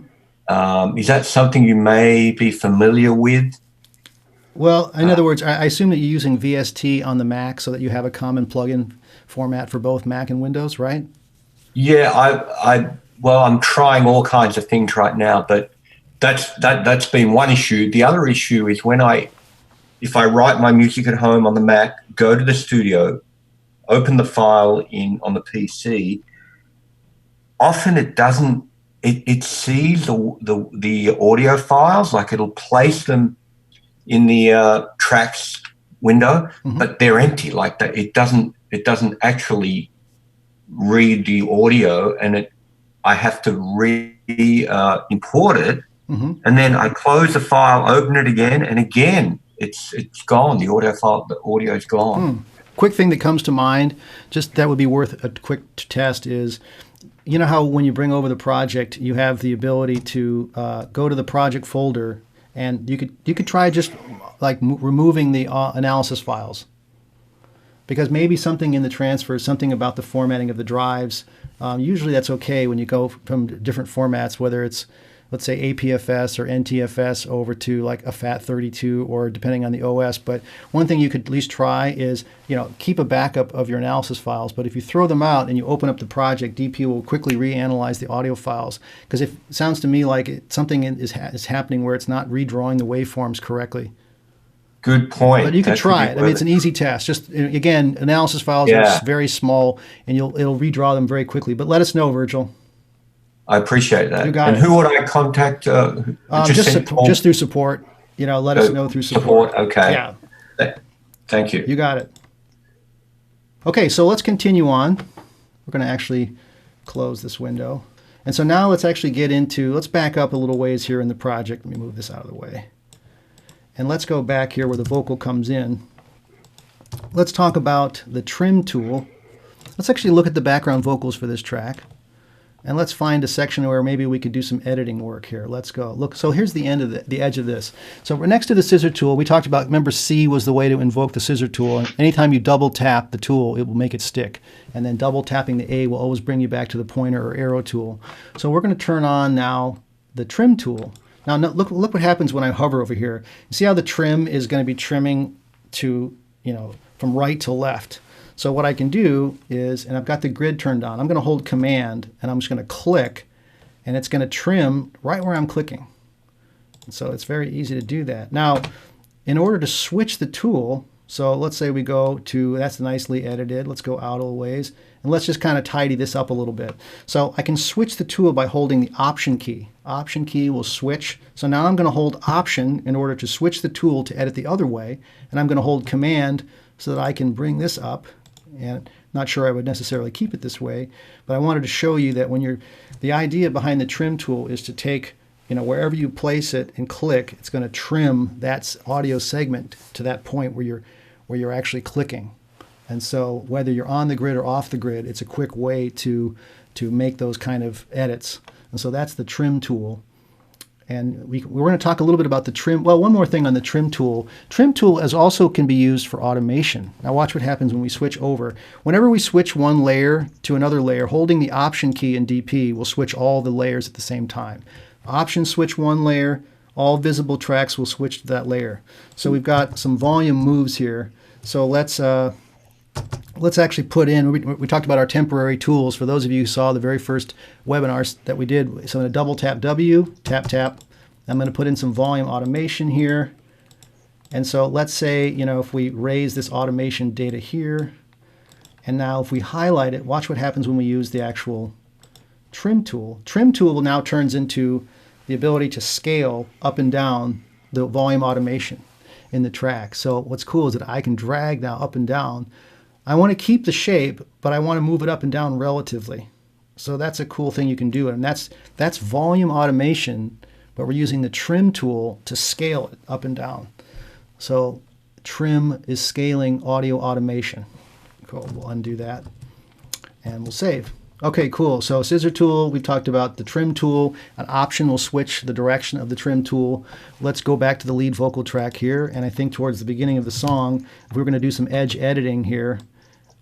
Is that something you may be familiar with? Well, in other words, I assume that you're using VST on the Mac so that you have a common plugin format for both Mac and Windows, right? Yeah, I'm trying all kinds of things right now, but that's been one issue. The other issue is if I write my music at home on the Mac, go to the studio, open the file on the PC, often it doesn't. It sees the audio files, like it'll place them in the tracks window, Mm-hmm. but they're empty. Like that, it doesn't actually read the audio, and I have to import it, Mm-hmm. and then I close the file, open it again, and again it's gone. The audio's gone. Quick thing that comes to mind, just that would be worth a quick test is, you know how when you bring over the project, you have the ability to go to the project folder, and you could try just like removing the analysis files, because maybe something in the transfer, something about the formatting of the drives. Usually that's okay when you go from different formats, whether it's, let's say, APFS or NTFS over to like a FAT32 or depending on the OS. But one thing you could at least try is, you know, keep a backup of your analysis files. But if you throw them out and you open up the project, DP will quickly reanalyze the audio files, because it sounds to me like something is happening where it's not redrawing the waveforms correctly. Good point. But you could try it. I mean, it's an easy test. Just, again, analysis files are very small, and it'll redraw them very quickly. But let us know, Virgil. I appreciate that. You got and it. who would I contact? Just through support. You know, let us know through support. Okay. Yeah. Thank you. You got it. Okay, so let's continue on. We're going to actually close this window. And so now let's actually let's back up a little ways here in the project. Let me move this out of the way. And let's go back here where the vocal comes in. Let's talk about the trim tool. Let's actually look at the background vocals for this track. And let's find a section where maybe we could do some editing work here. Let's go. Look, so here's the end of the edge of this. So we're next to the Scissor Tool. We talked about, remember, C was the way to invoke the Scissor Tool. And anytime you double tap the tool, it will make it stick. And then double tapping the A will always bring you back to the pointer or arrow tool. So we're going to turn on now the trim tool. Now look what happens when I hover over here. You see how the trim is going to be trimming to, you know, from right to left. So what I can do is, and I've got the grid turned on, I'm going to hold Command, and I'm just going to click, and it's going to trim right where I'm clicking. And so it's very easy to do that. Now, in order to switch the tool, so let's say we go to, that's nicely edited, let's go out a little ways, and let's just kind of tidy this up a little bit. So I can switch the tool by holding the Option key. Option key will switch. So now I'm going to hold Option in order to switch the tool to edit the other way, and I'm going to hold Command so that I can bring this up. And not sure I would necessarily keep it this way, but I wanted to show you that the idea behind the trim tool is to take, you know, wherever you place it and click, it's going to trim that audio segment to that point where you're actually clicking. And so whether you're on the grid or off the grid, it's a quick way to make those kind of edits. And so that's the trim tool. And we're going to talk a little bit about the trim. Well, one more thing on the trim tool. Trim tool also can be used for automation. Now watch what happens when we switch over. Whenever we switch one layer to another layer, holding the Option key in DP will switch all the layers at the same time. Option switch one layer, all visible tracks will switch to that layer. So we've got some volume moves here. So let's actually put in, we talked about our temporary tools. For those of you who saw the very first webinars that we did, so I'm going to double tap W, tap, tap. I'm going to put in some volume automation here. And so let's say, if we raise this automation data here, and now if we highlight it, watch what happens when we use the actual trim tool. Trim tool now turns into the ability to scale up and down the volume automation in the track. So what's cool is that I can drag now up and down. I want to keep the shape, but I want to move it up and down relatively. So that's a cool thing you can do. And that's volume automation, but we're using the trim tool to scale it up and down. So trim is scaling audio automation. Cool, we'll undo that and we'll save. Okay, cool. So Scissor Tool, we talked about the trim tool. An Option will switch the direction of the trim tool. Let's go back to the lead vocal track here. And I think towards the beginning of the song, if we're going to do some edge editing here,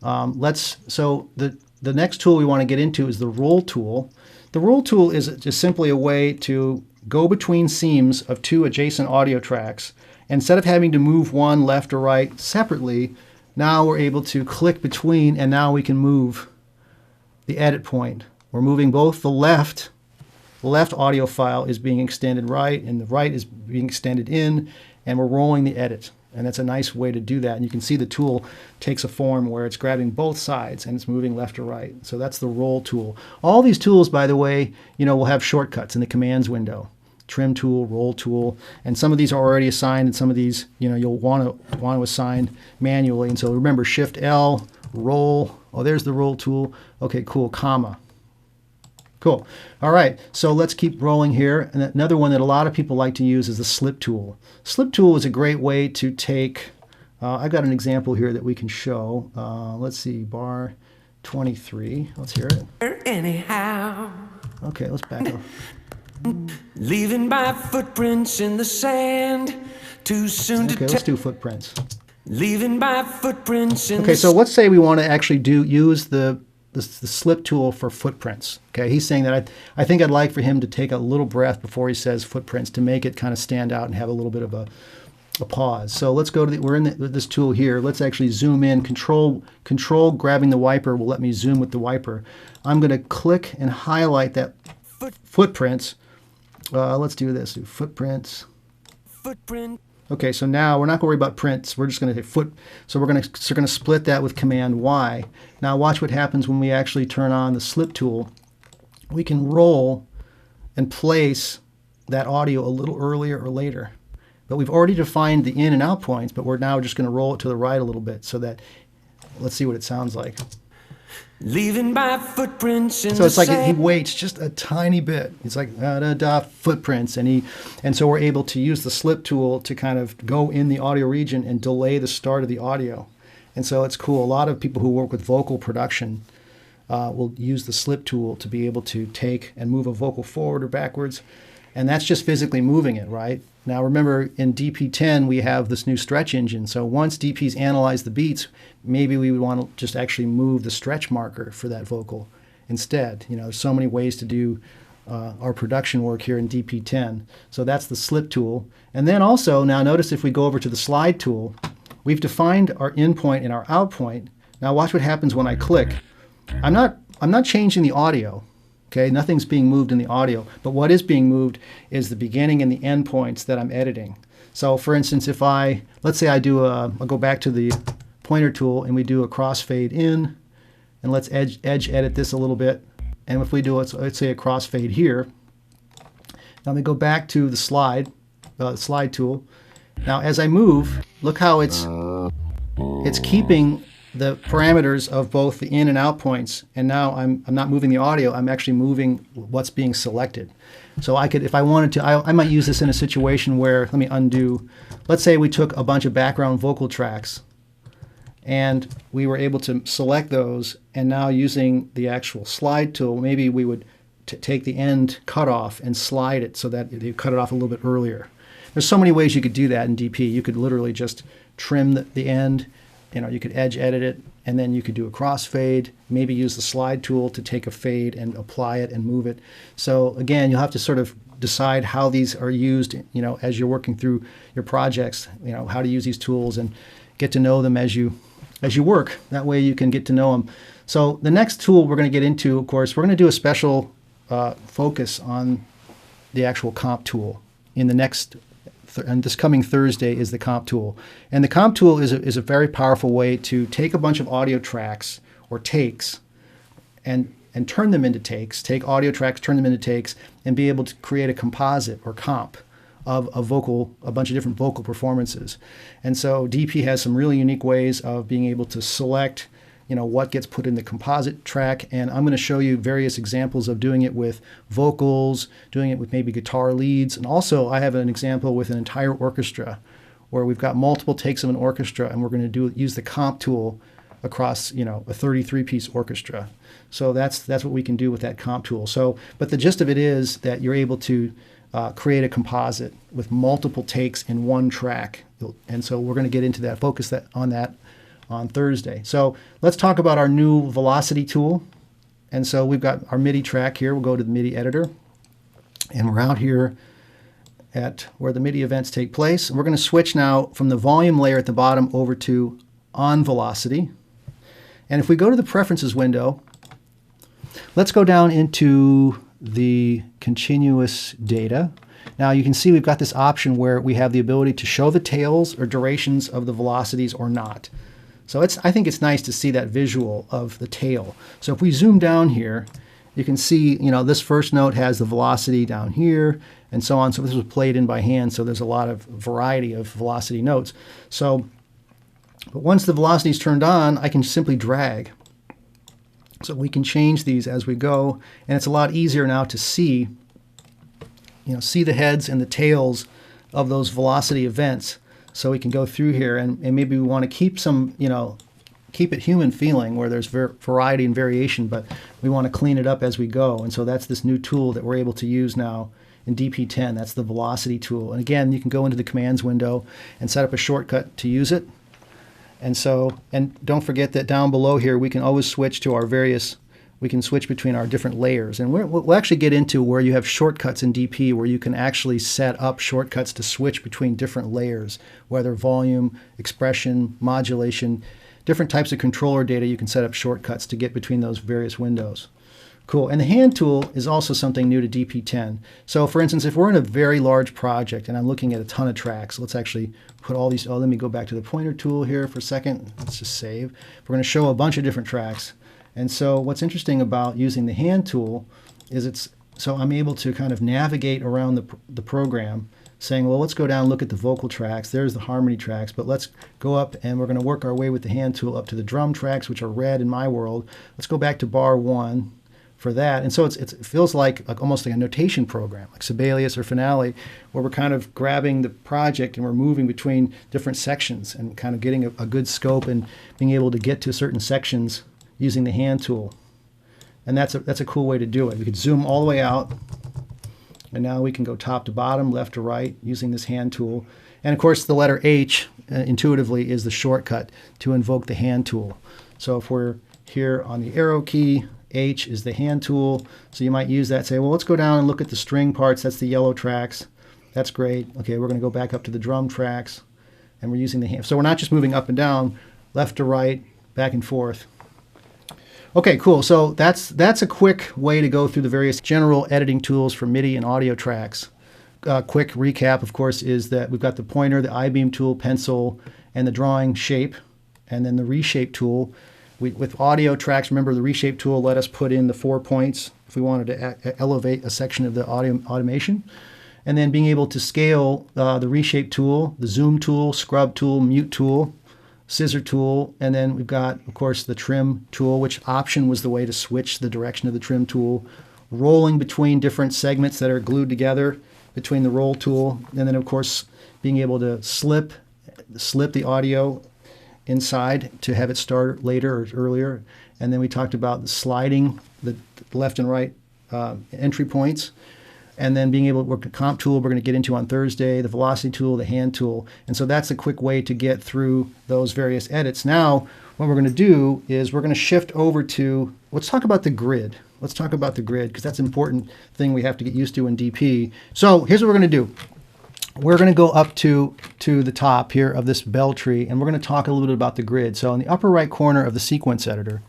so the next tool we want to get into is the roll tool. The roll tool is just simply a way to go between seams of two adjacent audio tracks. Instead of having to move one left or right separately, now we're able to click between, and now we can move the edit point. We're moving both the left audio file is being extended right, and the right is being extended in, and we're rolling the edit. And that's a nice way to do that. And you can see the tool takes a form where it's grabbing both sides and it's moving left or right. So that's the roll tool. All these tools, by the way, will have shortcuts in the commands window. Trim tool, roll tool, and some of these are already assigned, and some of these, you'll want to assign manually. And so remember, Shift L, roll. Oh, there's the roll tool. Okay, cool, comma. Cool. All right, so let's keep rolling here. And another one that a lot of people like to use is the slip tool. Slip tool is a great way to take, I've got an example here that we can show. Let's see, bar 23. Let's hear it. Anyhow. Okay, let's back up. Leaving my footprints in the sand. Too soon to Okay, let's do footprints. Leaving my footprints in Okay, so let's say we want to actually use the slip tool for footprints. Okay, he's saying that I think I'd like for him to take a little breath before he says footprints to make it kind of stand out and have a little bit of a pause. So let's go to we're in this tool here. Let's actually zoom in. Control grabbing the wiper will let me zoom with the wiper. I'm going to click and highlight that footprints. Let's do this. Do footprints. Footprint. Okay, so now we're not going to worry about prints. We're just going to hit foot. So we're going to split that with Command Y. Now watch what happens when we actually turn on the slip tool. We can roll and place that audio a little earlier or later. But we've already defined the in and out points, but we're now just going to roll it to the right a little bit so that, let's see what it sounds like. Leaving my footprints in so it's the like sand. he waits just a tiny bit. It's like footprints, and so we're able to use the slip tool to kind of go in the audio region and delay the start of the audio. And so it's cool. A lot of people who work with vocal production will use the slip tool to be able to take and move a vocal forward or backwards, and that's just physically moving it, right? Now remember, in DP10 we have this new stretch engine, so once DP's analyzed the beats, maybe we would want to just actually move the stretch marker for that vocal instead. There's so many ways to do our production work here in DP10. So that's the slip tool. And then also, now notice if we go over to the slide tool, we've defined our in point and our out point. Now watch what happens when I click. I'm not changing the audio. Okay, nothing's being moved in the audio, but what is being moved is the beginning and the end points that I'm editing. So for instance, if let's say I'll go back to the pointer tool and we do a crossfade in, and let's edge edit this a little bit. And if we do, let's say a crossfade here. Now let me go back to the slide tool. Now as I move, look how it's keeping the parameters of both the in and out points, and now I'm not moving the audio, I'm actually moving what's being selected. So I could, if I wanted to, I might use this in a situation where, let me undo, let's say we took a bunch of background vocal tracks and we were able to select those, and now using the actual slide tool, maybe we would take the end cutoff and slide it so that you cut it off a little bit earlier. There's so many ways you could do that in DP. You could literally just trim the end, you could edge edit it, and then you could do a crossfade, maybe use the slide tool to take a fade and apply it and move it. So again, you'll have to sort of decide how these are used, as you're working through your projects, how to use these tools and get to know them as you work. That way you can get to know them. So the next tool we're going to get into, of course, we're going to do a special focus on the actual comp tool in the next, and this coming Thursday is the comp tool. And the comp tool is a very powerful way to take a bunch of audio tracks or takes and turn them into takes, take audio tracks, turn them into takes, and be able to create a composite or comp of a bunch of different vocal performances. And so DP has some really unique ways of being able to select what gets put in the composite track, and I'm going to show you various examples of doing it with vocals, doing it with maybe guitar leads, and also I have an example with an entire orchestra where we've got multiple takes of an orchestra, and we're going to use the comp tool across a 33-piece orchestra. So that's what we can do with that comp tool. So, but the gist of it is that you're able to create a composite with multiple takes in one track, and so we're going to get into that, focus on that on Thursday. So let's talk about our new velocity tool. And so we've got our MIDI track here. We'll go to the MIDI editor, and we're out here at where the MIDI events take place. And we're going to switch now from the volume layer at the bottom over to on velocity. And if we go to the preferences window, let's go down into the continuous data. Now you can see we've got this option where we have the ability to show the tails or durations of the velocities or not. So I think it's nice to see that visual of the tail. So if we zoom down here, you can see, this first note has the velocity down here and so on. So this was played in by hand, so there's a lot of variety of velocity notes. So, but once the velocity is turned on, I can simply drag. So we can change these as we go, and it's a lot easier now to see, see the heads and the tails of those velocity events. So we can go through here, and maybe we want to keep some, keep it human feeling where there's variety and variation, but we want to clean it up as we go. And so that's this new tool that we're able to use now in DP10. That's the velocity tool. And again, you can go into the commands window and set up a shortcut to use it. And so, and don't forget that down below here, we can always switch to our we can switch between our different layers. And we'll actually get into where you have shortcuts in DP where you can actually set up shortcuts to switch between different layers, whether volume, expression, modulation, different types of controller data. You can set up shortcuts to get between those various windows. Cool. And the hand tool is also something new to DP10. So for instance, if we're in a very large project and I'm looking at a ton of tracks, let's actually put all these, let me go back to the pointer tool here for a second. Let's just save. We're going to show a bunch of different tracks. And so what's interesting about using the hand tool is so I'm able to kind of navigate around the program saying, well, let's go down and look at the vocal tracks. There's the harmony tracks, but let's go up and we're going to work our way with the hand tool up to the drum tracks, which are red in my world. Let's go back to bar 1 for that. And so it feels like almost like a notation program, like Sibelius or Finale, where we're kind of grabbing the project and we're moving between different sections and kind of getting a good scope and being able to get to certain sections using the hand tool. And that's a cool way to do it. We could zoom all the way out, and now we can go top to bottom, left to right, using this hand tool. And of course, the letter H intuitively is the shortcut to invoke the hand tool. So if we're here on the arrow key, H is the hand tool. So you might use that, say, well, let's go down and look at the string parts. That's the yellow tracks. That's great. Okay, we're going to go back up to the drum tracks, and we're using the hand. So we're not just moving up and down, left to right, back and forth. Okay, cool. So that's a quick way to go through the various general editing tools for MIDI and audio tracks. Quick recap, of course, is that we've got the pointer, the I-beam tool, pencil, and the drawing shape, and then the Reshape tool. With audio tracks, remember the Reshape tool let us put in the 4 points if we wanted to elevate a section of the automation. And then being able to scale the Reshape tool, the zoom tool, scrub tool, mute tool, Scissor Tool, and then we've got, of course, the trim tool, which option was the way to switch the direction of the trim tool, rolling between different segments that are glued together between the roll tool, and then, of course, being able to slip the audio inside to have it start later or earlier. And then we talked about the sliding the left and right entry points, and then being able to work the comp tool we're going to get into on Thursday, the velocity tool, the hand tool. And so that's a quick way to get through those various edits. Now, what we're going to do is we're going to shift over to, let's talk about the grid. Let's talk about the grid, because that's an important thing we have to get used to in DP. So here's what we're going to do. We're going to go up to the top here of this bell tree, and we're going to talk a little bit about the grid. So in the upper right corner of the sequence editor,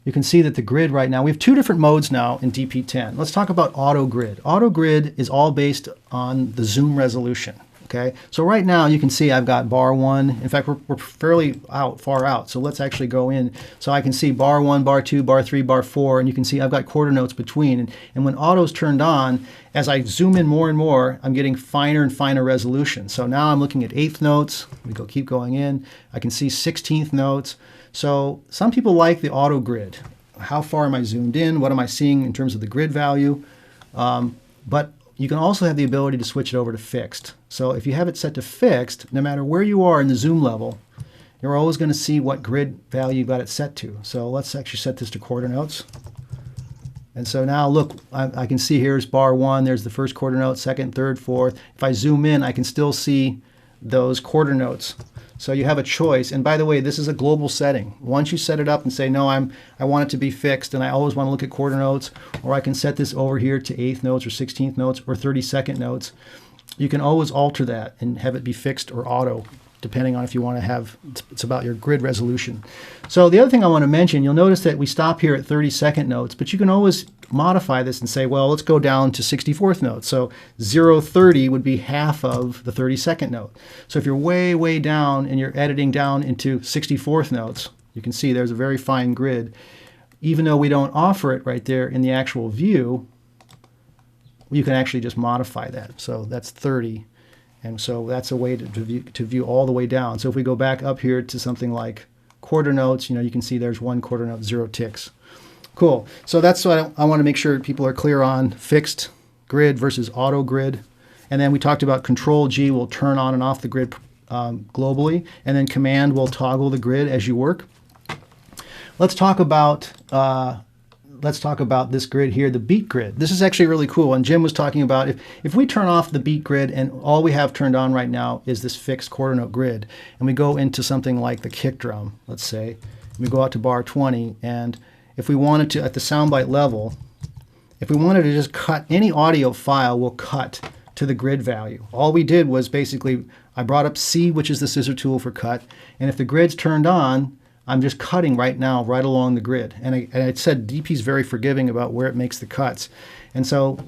you can see that the grid right now, we have two different modes now in DP10. Let's talk about auto grid. Auto grid is all based on the zoom resolution. Okay, so right now you can see I've got bar 1. In fact, we're fairly far out. So let's actually go in. So I can see bar 1, bar 2, bar 3, bar 4, and you can see I've got quarter notes between. And when auto's turned on, as I zoom in more and more, I'm getting finer and finer resolution. So now I'm looking at 8th notes. Keep going in. I can see 16th notes. So some people like the auto grid. How far am I zoomed in? What am I seeing in terms of the grid value? But you can also have the ability to switch it over to fixed. So if you have it set to fixed, no matter where you are in the zoom level, you're always going to see what grid value you got it set to. So let's actually set this to quarter notes. And so now look, I can see here's bar 1, there's the first quarter note, second, third, fourth. If I zoom in, I can still see those quarter notes. So you have a choice. And by the way, this is a global setting. Once you set it up and say, no, I want it to be fixed, and I always want to look at quarter notes, or I can set this over here to 8th notes or 16th notes or 32nd notes. You can always alter that and have it be fixed or auto, depending on if you want to have, it's about your grid resolution. So the other thing I want to mention, you'll notice that we stop here at 32nd notes, but you can always modify this and say, well, let's go down to 64th notes. So 0.30 would be half of the 32nd note. So if you're way, way down and you're editing down into 64th notes, you can see there's a very fine grid. Even though we don't offer it right there in the actual view, you can actually just modify that. So that's 30. And so that's a way to view all the way down. So if we go back up here to something like quarter notes, you can see there's 1 quarter note, 0 ticks. Cool. So that's what I want to make sure people are clear on: fixed grid versus auto grid. And then we talked about Control G will turn on and off the grid globally, and then Command will toggle the grid as you work. Let's talk about this grid here, the beat grid. This is actually really cool. And Jim was talking about if we turn off the beat grid and all we have turned on right now is this fixed quarter note grid, and we go into something like the kick drum, let's say, and we go out to bar 20, and if we wanted to, at the Soundbite level, if we wanted to just cut any audio file, we'll cut to the grid value. All we did was basically, I brought up C, which is the scissor tool for cut, and if the grid's turned on, I'm just cutting right now, right along the grid. And I said DP's very forgiving about where it makes the cuts. And so,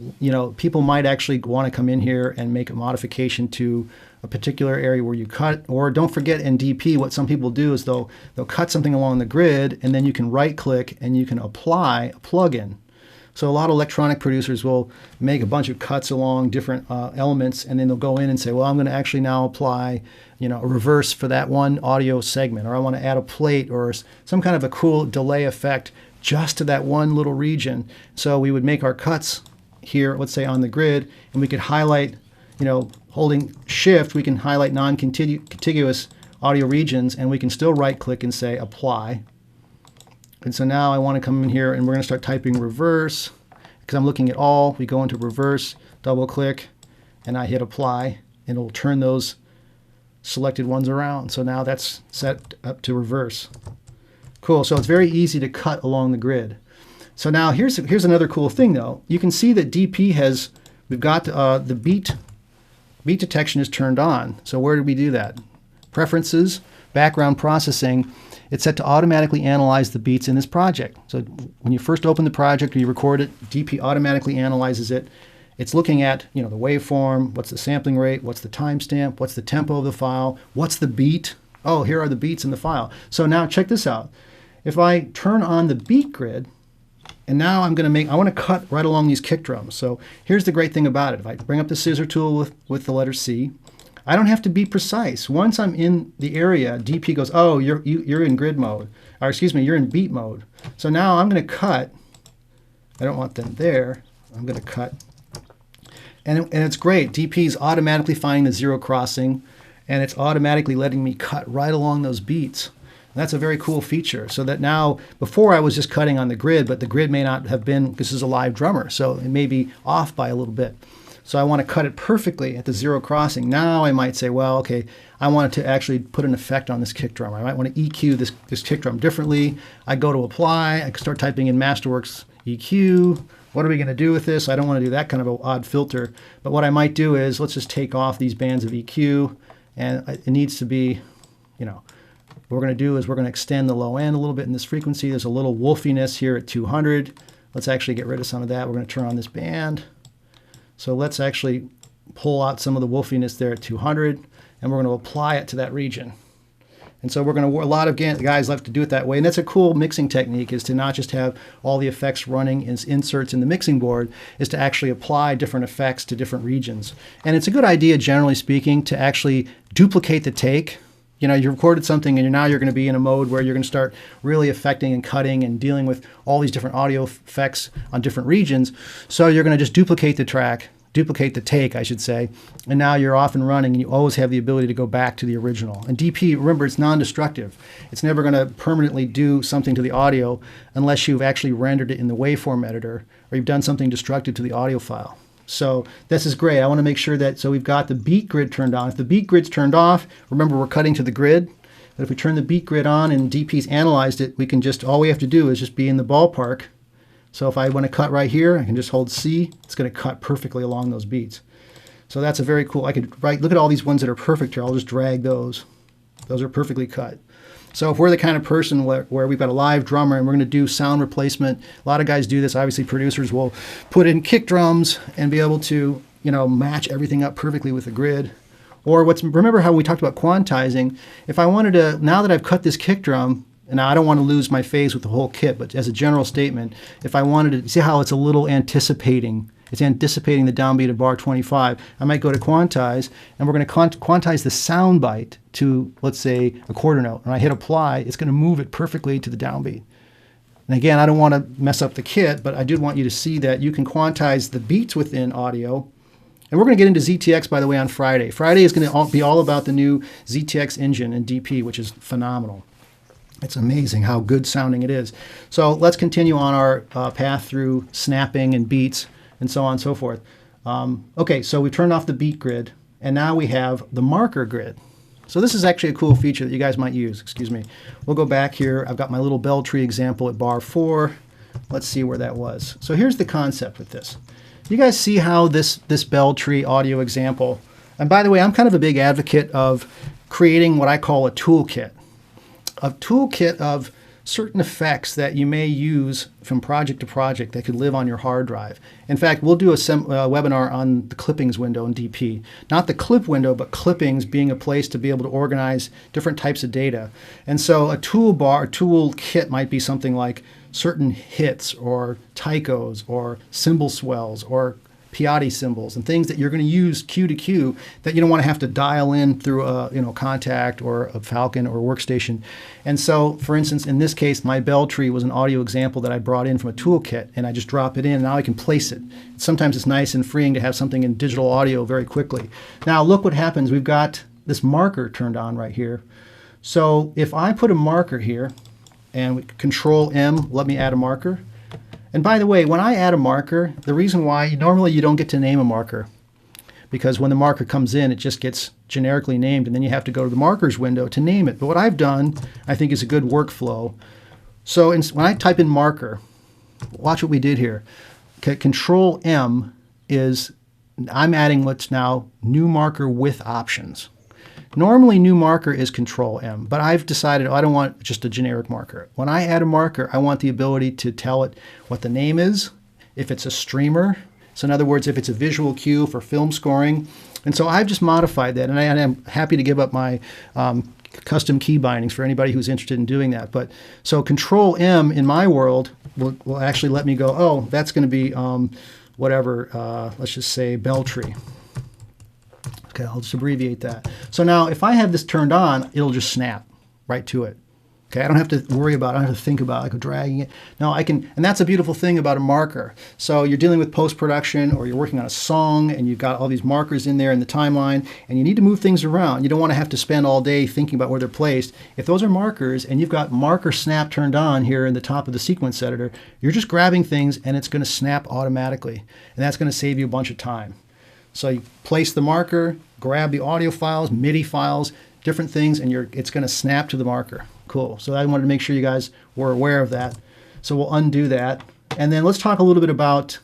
people might actually want to come in here and make a modification to a particular area where you cut. Or don't forget, in DP, what some people do is they'll cut something along the grid, and then you can right-click and you can apply a plugin. So a lot of electronic producers will make a bunch of cuts along different elements, and then they'll go in and say, well, I'm going to actually now apply a reverse for that one audio segment, or I want to add a plate or some kind of a cool delay effect just to that one little region. So we would make our cuts here, let's say on the grid, and we could highlight, holding shift, we can highlight non-contiguous audio regions, and we can still right-click and say apply. And so now I want to come in here and we're going to start typing reverse, because I'm looking at all. We go into reverse, double click, and I hit apply, and it'll turn those selected ones around. So now that's set up to reverse. Cool. So it's very easy to cut along the grid. So now here's another cool thing though. You can see that DP we've got the beat detection is turned on. So where did we do that? Preferences, background processing. It's set to automatically analyze the beats in this project. So when you first open the project or you record it, DP automatically analyzes it. It's looking at the waveform, what's the sampling rate, what's the timestamp, what's the tempo of the file, what's the beat. Oh, here are the beats in the file. So now check this out. If I turn on the beat grid, and now I want to cut right along these kick drums. So here's the great thing about it. If I bring up the scissor tool with the letter C, I don't have to be precise. Once I'm in the area, DP goes, oh, you're in grid mode, or excuse me, you're in beat mode. So now I'm going to cut. I don't want them there. I'm going to cut. And it's great. DP is automatically finding the zero crossing, and it's automatically letting me cut right along those beats. That's a very cool feature. So that now, before I was just cutting on the grid, but the grid may not have been, this is a live drummer, so it may be off by a little bit. So I want to cut it perfectly at the zero crossing. Now I might say, well, okay, I want to actually put an effect on this kick drum. I might want to EQ this kick drum differently. I go to apply, I can start typing in Masterworks EQ. What are we going to do with this? I don't want to do that kind of an odd filter. But what I might do is, let's just take off these bands of EQ, and it needs to be, you know, what we're going to do is we're going to extend the low end a little bit in this frequency. There's a little wolfiness here at 200. Let's actually get rid of some of that. We're going to turn on this band. So let's actually pull out some of the wolfiness there at 200, and we're going to apply it to that region. And so we're going to, a lot of guys like to do it that way. And that's a cool mixing technique, is to not just have all the effects running as inserts in the mixing board, is to actually apply different effects to different regions. And it's a good idea, generally speaking, to actually duplicate the take. You know, you recorded something and now you're going to be in a mode where you're going to start really affecting and cutting and dealing with all these different audio effects on different regions. So you're going to just duplicate the track, duplicate the take, I should say, and now you're off and running, and you always have the ability to go back to the original. And DP, remember, it's non-destructive. It's never going to permanently do something to the audio unless you've actually rendered it in the waveform editor or you've done something destructive to the audio file. So this is great. I want to make sure that, so we've got the beat grid turned on. If the beat grid's turned off, remember we're cutting to the grid. But if we turn the beat grid on and DP's analyzed it, we can just, all we have to do is just be in the ballpark. So if I want to cut right here, I can just hold C. It's going to cut perfectly along those beats. So that's a very cool, I could, right, look at all these ones that are perfect here. I'll just drag those. Those are perfectly cut. So if we're the kind of person where we've got a live drummer and we're going to do sound replacement, a lot of guys do this. Obviously, producers will put in kick drums and be able to, you know, match everything up perfectly with the grid. Or remember how we talked about quantizing? If I wanted to, now that I've cut this kick drum, and I don't want to lose my phase with the whole kit, but as a general statement, if I wanted to see how it's a little anticipating, it's anticipating the downbeat of bar 25, I might go to quantize, and we're going to quantize the soundbite to, let's say, a quarter note. And I hit apply, it's going to move it perfectly to the downbeat. And again, I don't want to mess up the kit, but I did want you to see that you can quantize the beats within audio. And we're going to get into ZTX, by the way, on Friday. Friday is going to be all about the new ZTX engine in DP, which is phenomenal. It's amazing how good sounding it is. So let's continue on our path through snapping and beats and so on and so forth. Okay, so we turned off the beat grid, and now we have the marker grid. So this is actually a cool feature that you guys might use. Excuse me. We'll go back here. I've got my little bell tree example at bar 4. Let's see where that was. So here's the concept with this. You guys see how this bell tree audio example, and by the way, I'm kind of a big advocate of creating what I call a toolkit. A toolkit of certain effects that you may use from project to project that could live on your hard drive. In fact, we'll do a webinar on the clippings window in DP. Not the clip window, but clippings being a place to be able to organize different types of data. And so a toolkit might be something like certain hits or taikos or cymbal swells or Piatti cymbals and things that you're going to use cue to cue that you don't want to have to dial in through a Contact or a Falcon or Workstation. And so, for instance, in this case, my bell tree was an audio example that I brought in from a toolkit, and I just drop it in, and now I can place it. Sometimes it's nice and freeing to have something in digital audio very quickly. Now, look what happens. We've got this marker turned on right here. So if I put a marker here, and Control M, let me add a marker. And by the way, when I add a marker, the reason why normally you don't get to name a marker, because when the marker comes in, it just gets generically named, and then you have to go to the markers window to name it. But what I've done, I think, is a good workflow. So when I type in marker, watch what we did here. Okay, Control M is, I'm adding what's now new marker with options. Normally, new marker is Control M, but I've decided I don't want just a generic marker. When I add a marker, I want the ability to tell it what the name is, if it's a streamer. So in other words, if it's a visual cue for film scoring. And so I've just modified that, and I'm happy to give up my custom key bindings for anybody who's interested in doing that. But so Control M in my world will actually let me go, oh, that's going to be whatever, let's just say bell tree. Okay, I'll just abbreviate that. So now if I have this turned on, it'll just snap right to it. Okay, I don't have to worry about it. I don't have to think about like dragging it. No, I can, and that's a beautiful thing about a marker. So you're dealing with post-production, or you're working on a song and you've got all these markers in there in the timeline, and you need to move things around. You don't want to have to spend all day thinking about where they're placed. If those are markers and you've got marker snap turned on here in the top of the sequence editor, you're just grabbing things and it's going to snap automatically. And that's going to save you a bunch of time. So you place the marker, grab the audio files, MIDI files, different things, and it's going to snap to the marker. Cool. So I wanted to make sure you guys were aware of that. So we'll undo that. And then let's talk a little bit about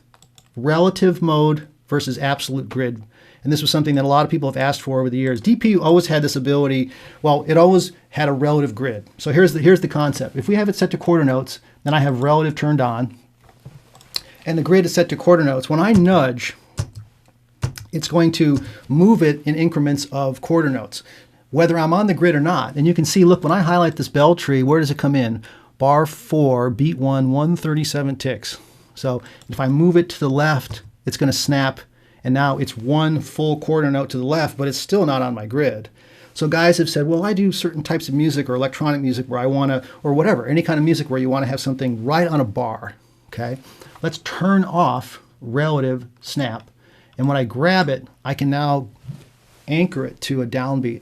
relative mode versus absolute grid. And this was something that a lot of people have asked for over the years. DP always had this ability, well, it always had a relative grid. So here's the concept. If we have it set to quarter notes, then I have relative turned on, and the grid is set to quarter notes. When I nudge, it's going to move it in increments of quarter notes, whether I'm on the grid or not. And you can see, look, when I highlight this bell tree, where does it come in? Bar 4, beat 1, 137 ticks. So if I move it to the left, it's going to snap, and now it's one full quarter note to the left, but it's still not on my grid. So guys have said, well, I do certain types of music or electronic music where I want to, or whatever, any kind of music where you want to have something right on a bar, okay? Let's turn off relative snap. And when I grab it, I can now anchor it to a downbeat.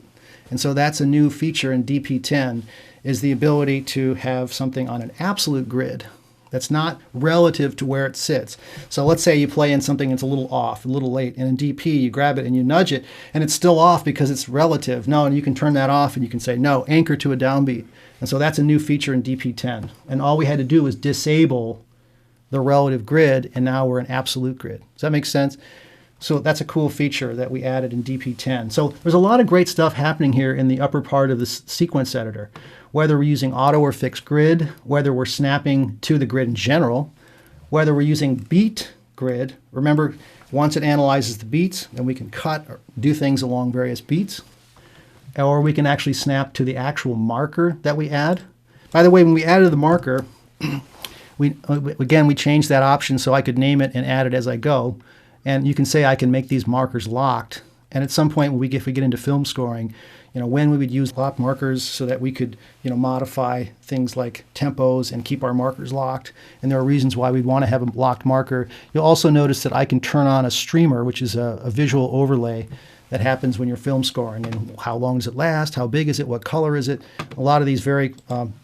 And so that's a new feature in DP10, is the ability to have something on an absolute grid that's not relative to where it sits. So let's say you play in something that's a little off, a little late, and in DP you grab it and you nudge it, and it's still off because it's relative. No, and you can turn that off and you can say, no, anchor to a downbeat. And so that's a new feature in DP10. And all we had to do was disable the relative grid, and now we're in absolute grid. Does that make sense? So that's a cool feature that we added in DP10. So there's a lot of great stuff happening here in the upper part of the sequence editor, whether we're using auto or fixed grid, whether we're snapping to the grid in general, whether we're using beat grid. Remember, once it analyzes the beats, then we can cut or do things along various beats, or we can actually snap to the actual marker that we add. By the way, when we added the marker, we changed that option so I could name it and add it as I go. And you can say I can make these markers locked. And at some point, if we get into film scoring, when we would use lock markers so that we could, modify things like tempos and keep our markers locked. And there are reasons why we'd want to have a locked marker. You'll also notice that I can turn on a streamer, which is a visual overlay that happens when you're film scoring. And how long does it last? How big is it? What color is it? A lot of these very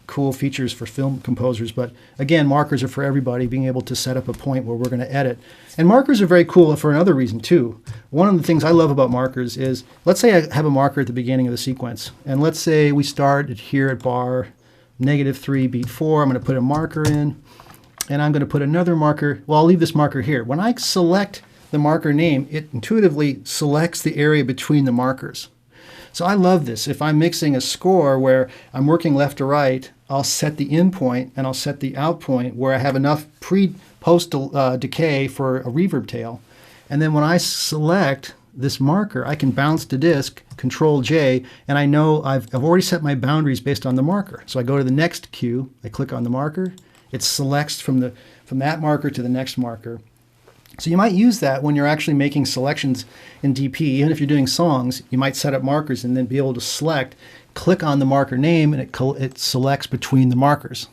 cool features for film composers. But again, markers are for everybody, being able to set up a point where we're going to edit. And markers are very cool for another reason too. One of the things I love about markers is, let's say I have a marker at the beginning of the sequence. And let's say we start here at bar -3, beat 4. I'm going to put a marker in. And I'm going to put another marker. Well, I'll leave this marker here. When I select the marker name, it intuitively selects the area between the markers. So I love this. If I'm mixing a score where I'm working left to right, I'll set the in point and I'll set the out point where I have enough post decay for a reverb tail. And then when I select this marker, I can bounce to disk, Control J, and I know I've already set my boundaries based on the marker. So I go to the next cue, I click on the marker, it selects from that marker to the next marker. So you might use that when you're actually making selections in DP. Even if you're doing songs, you might set up markers and then be able to select, click on the marker name, and it selects between the markers.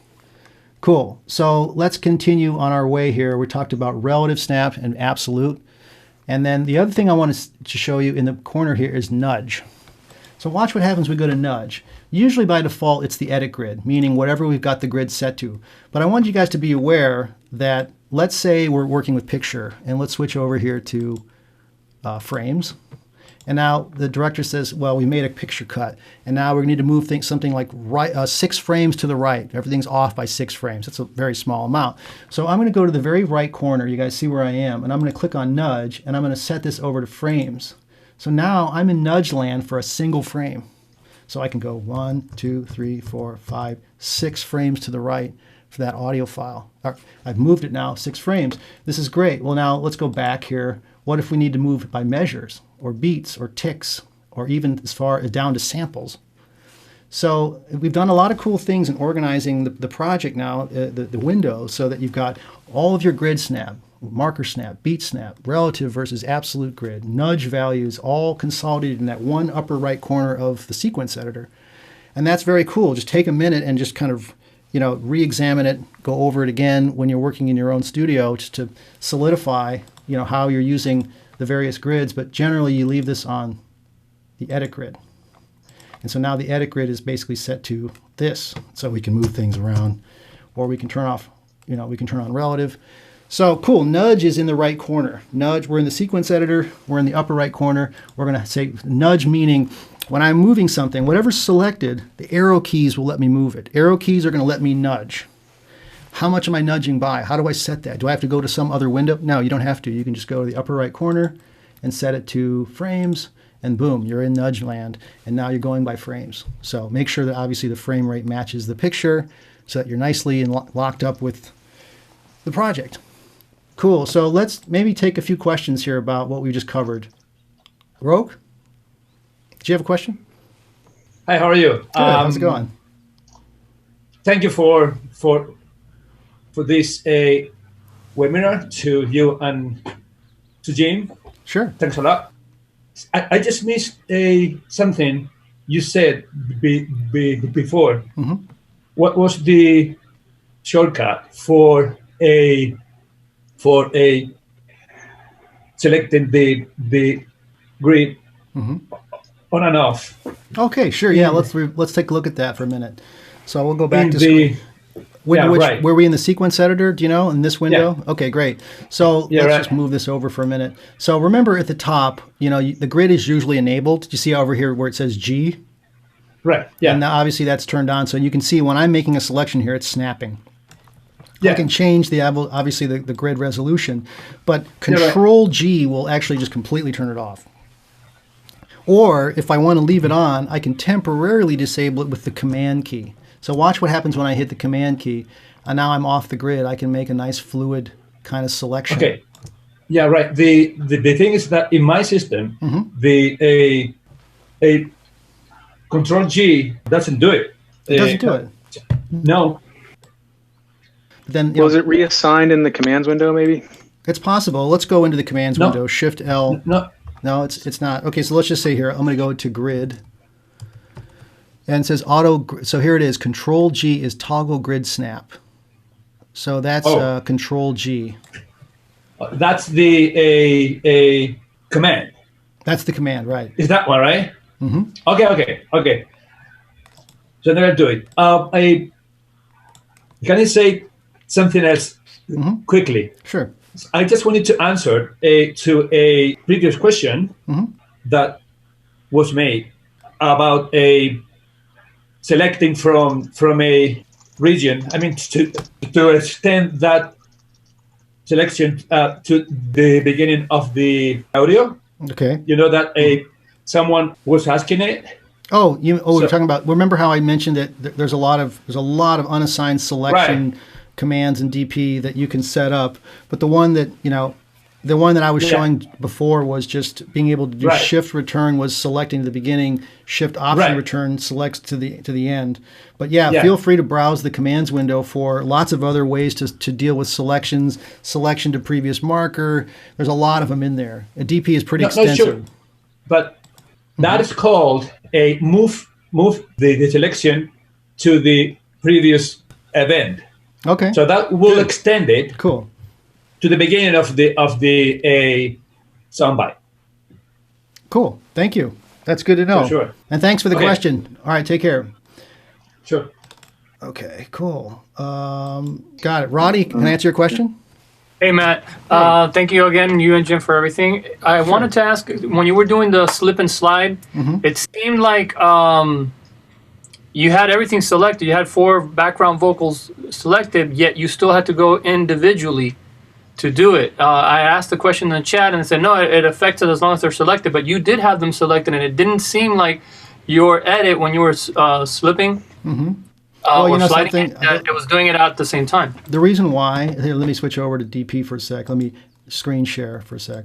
Cool. So let's continue on our way here. We talked about relative snap and absolute. And then the other thing I want to show you in the corner here is nudge. So watch what happens when we go to nudge. Usually by default, it's the edit grid, meaning whatever we've got the grid set to. But I want you guys to be aware that, let's say we're working with picture, and let's switch over here to frames. And now the director says, well, we made a picture cut, and now we need to move something like 6 frames to the right. Everything's off by 6 frames. That's a very small amount. So I'm going to go to the very right corner. You guys see where I am, and I'm going to click on nudge, and I'm going to set this over to frames. So now I'm in nudge land for a single frame. So I can go 1, 2, 3, 4, 5, 6 frames to the right for that audio file. I've moved it now 6 frames. This is great. Well, now let's go back here. What if we need to move it by measures or beats or ticks or even as far down to samples? So we've done a lot of cool things in organizing the project now, the window, so that you've got all of your grid snap, marker snap, beat snap, relative versus absolute grid, nudge values all consolidated in that one upper right corner of the sequence editor. And that's very cool. Just take a minute and just kind of, re-examine it, go over it again when you're working in your own studio, just to solidify, how you're using the various grids. But generally, you leave this on the edit grid. And so now the edit grid is basically set to this. So we can move things around, or we can turn off, we can turn on relative. So cool, nudge is in the right corner. Nudge, we're in the sequence editor, we're in the upper right corner. We're gonna say nudge, meaning when I'm moving something, whatever's selected, the arrow keys will let me move it. Arrow keys are gonna let me nudge. How much am I nudging by? How do I set that? Do I have to go to some other window? No, you don't have to. You can just go to the upper right corner and set it to frames, and boom, you're in nudge land, and now you're going by frames. So make sure that obviously the frame rate matches the picture so that you're nicely locked up with the project. Cool, so let's maybe take a few questions here about what we just covered. Rogue, do you have a question? Hi, how are you? Good, how's it going? Thank you for this webinar, to you and to Jim. Sure. Thanks a lot. I just missed something you said before. Mm-hmm. What was the shortcut for selecting the grid on and off? Okay, sure. Yeah, let's take a look at that for a minute. So we'll go back to right. Were we in the sequence editor? Do you know, in this window? Yeah. Okay, great. So let's just move this over for a minute. So remember at the top, the grid is usually enabled. Do you see over here where it says G? Right. Yeah. And now obviously that's turned on. So you can see when I'm making a selection here, it's snapping. Yeah. I can change obviously the grid resolution, but Control G will actually just completely turn it off. Or if I want to leave it on, I can temporarily disable it with the Command key. So watch what happens when I hit the Command key, and now I'm off the grid. I can make a nice fluid kind of selection. Okay. Yeah, right. The thing is that in my system, a Control G doesn't do it. It doesn't do it. No. Then was it reassigned in the commands window? Maybe it's possible. Let's go into the commands window. Shift L. No, it's not. Okay, so let's just say here, I'm going to go to grid. And it says auto. So here it is. Control G is toggle grid snap. So that's Control G. That's the a command. That's the command, right? Is that one, right? Mm-hmm. Okay. So then I'll do it. Can I say something else quickly? Sure. I just wanted to answer to a previous question that was made about selecting from a region. I mean, to extend that selection to the beginning of the audio. Okay. You know that someone was asking it. You're talking about. Remember how I mentioned that there's a lot of unassigned selection commands in DP that you can set up, but the one that I was showing before was just being able to do shift return was selecting the beginning, shift option return selects to the end. But feel free to browse the commands window for lots of other ways to deal with selections, selection to previous marker. There's a lot of them in there. A DP is pretty extensive. Sure. But that is called a move the selection to the previous event. Okay. So that will extend it. Cool. To the beginning of the soundbite. Cool. Thank you. That's good to know. For sure. And thanks for the question. All right. Take care. Sure. Okay. Cool. Got it. Roddy, can I answer your question? Hey, Matt. Thank you again, you and Jim, for everything. I wanted to ask, when you were doing the slip and slide, it seemed like you had everything selected. You had 4 background vocals selected, yet you still had to go individually to do it. I asked the question in the chat and it said, no, it affects it as long as they're selected, but you did have them selected, and it didn't seem like your edit when you were slipping or sliding, it was doing it at the same time. The reason why, here, let me switch over to DP for a sec. Let me screen share for a sec.